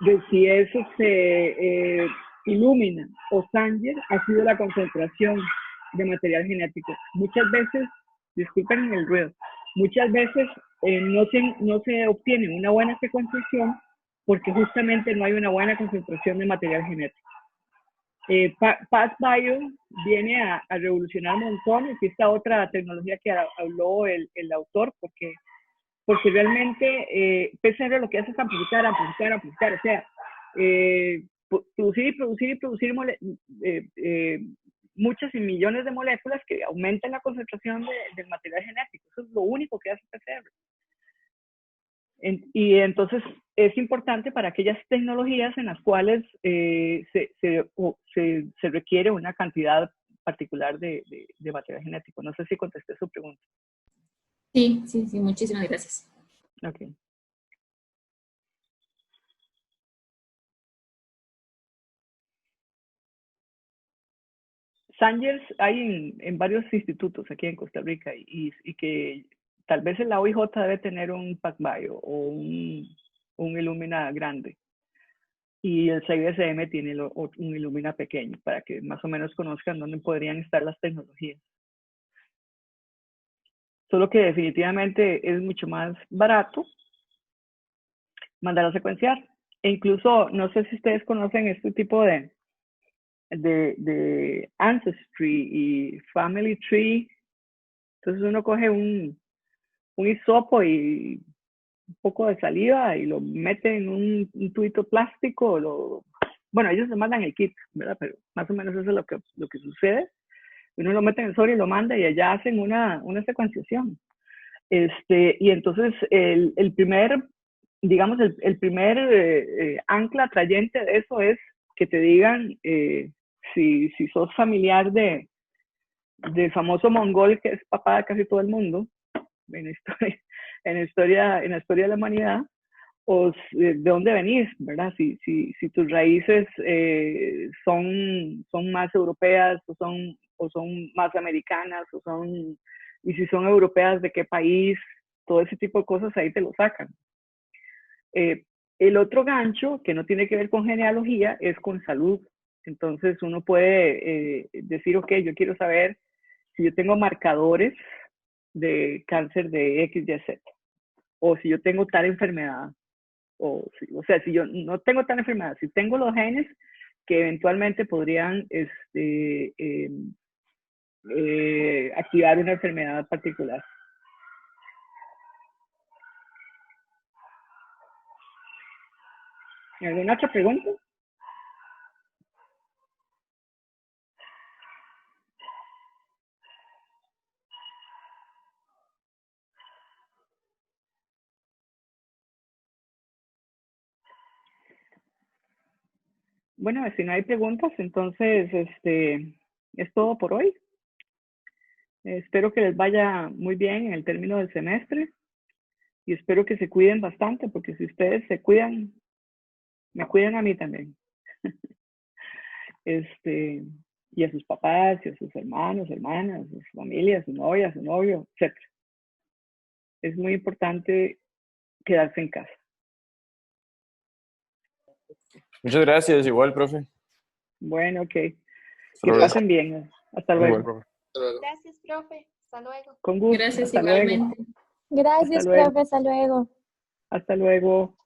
de si eso se Illumina o Sanger, ha sido la concentración de material genético. Muchas veces, disculpen el ruido, muchas veces no se obtiene una buena secuenciación porque justamente no hay una buena concentración de material genético. PacBio viene a revolucionar montones, y esta otra tecnología que habló el autor, porque realmente PCR lo que hace es amplificar, o sea, producir muchas y millones de moléculas que aumentan la concentración del material genético. Eso es lo único que hace PCR. Y entonces es importante para aquellas tecnologías en las cuales se requiere una cantidad particular de material genético. No sé si contesté su pregunta. Sí, muchísimas gracias. Ok. Sangers hay en varios institutos aquí en Costa Rica y que tal vez el OIJ debe tener un PacBio o un Illumina grande. Y el CISM tiene un Illumina pequeño, para que más o menos conozcan dónde podrían estar las tecnologías. Solo que definitivamente es mucho más barato mandar a secuenciar. E incluso, no sé si ustedes conocen este tipo de Ancestry y Family Tree. Entonces uno coge un hisopo y un poco de saliva y lo mete en un tubito plástico. Bueno, ellos le mandan el kit, ¿verdad? Pero más o menos eso es lo que sucede. Uno lo mete en el sobre y lo manda y allá hacen una secuenciación. Y entonces el primer, digamos, el primer ancla atrayente de eso es que te digan si sos familiar del famoso mongol que es papá de casi todo el mundo en la historia de la humanidad, o de dónde venís, ¿verdad? Si tus raíces son más europeas o son más americanas, y si son europeas, ¿de qué país? Todo ese tipo de cosas ahí te lo sacan. El otro gancho, que no tiene que ver con genealogía, es con salud. Entonces uno puede decir, ok, yo quiero saber si yo tengo marcadores de cáncer de X, Y, Z, o si yo tengo tal enfermedad, o sea, si yo no tengo tal enfermedad, si tengo los genes que eventualmente podrían activar una enfermedad particular. ¿Alguna otra pregunta? Bueno, si no hay preguntas, entonces es todo por hoy. Espero que les vaya muy bien en el término del semestre y espero que se cuiden bastante, porque si ustedes se cuidan, me cuidan a mí también. Y a sus papás, y a sus hermanos, hermanas, a su familia, a su novia, a su novio, etc. Es muy importante quedarse en casa. Muchas gracias, igual, profe. Bueno, ok. Hasta Que luego. pasen bien. Hasta Igual, luego. profe. Gracias, profe. Hasta luego. Con gusto. Gracias Hasta luego. igualmente. Gracias, Hasta luego. profe. Hasta luego. Hasta luego.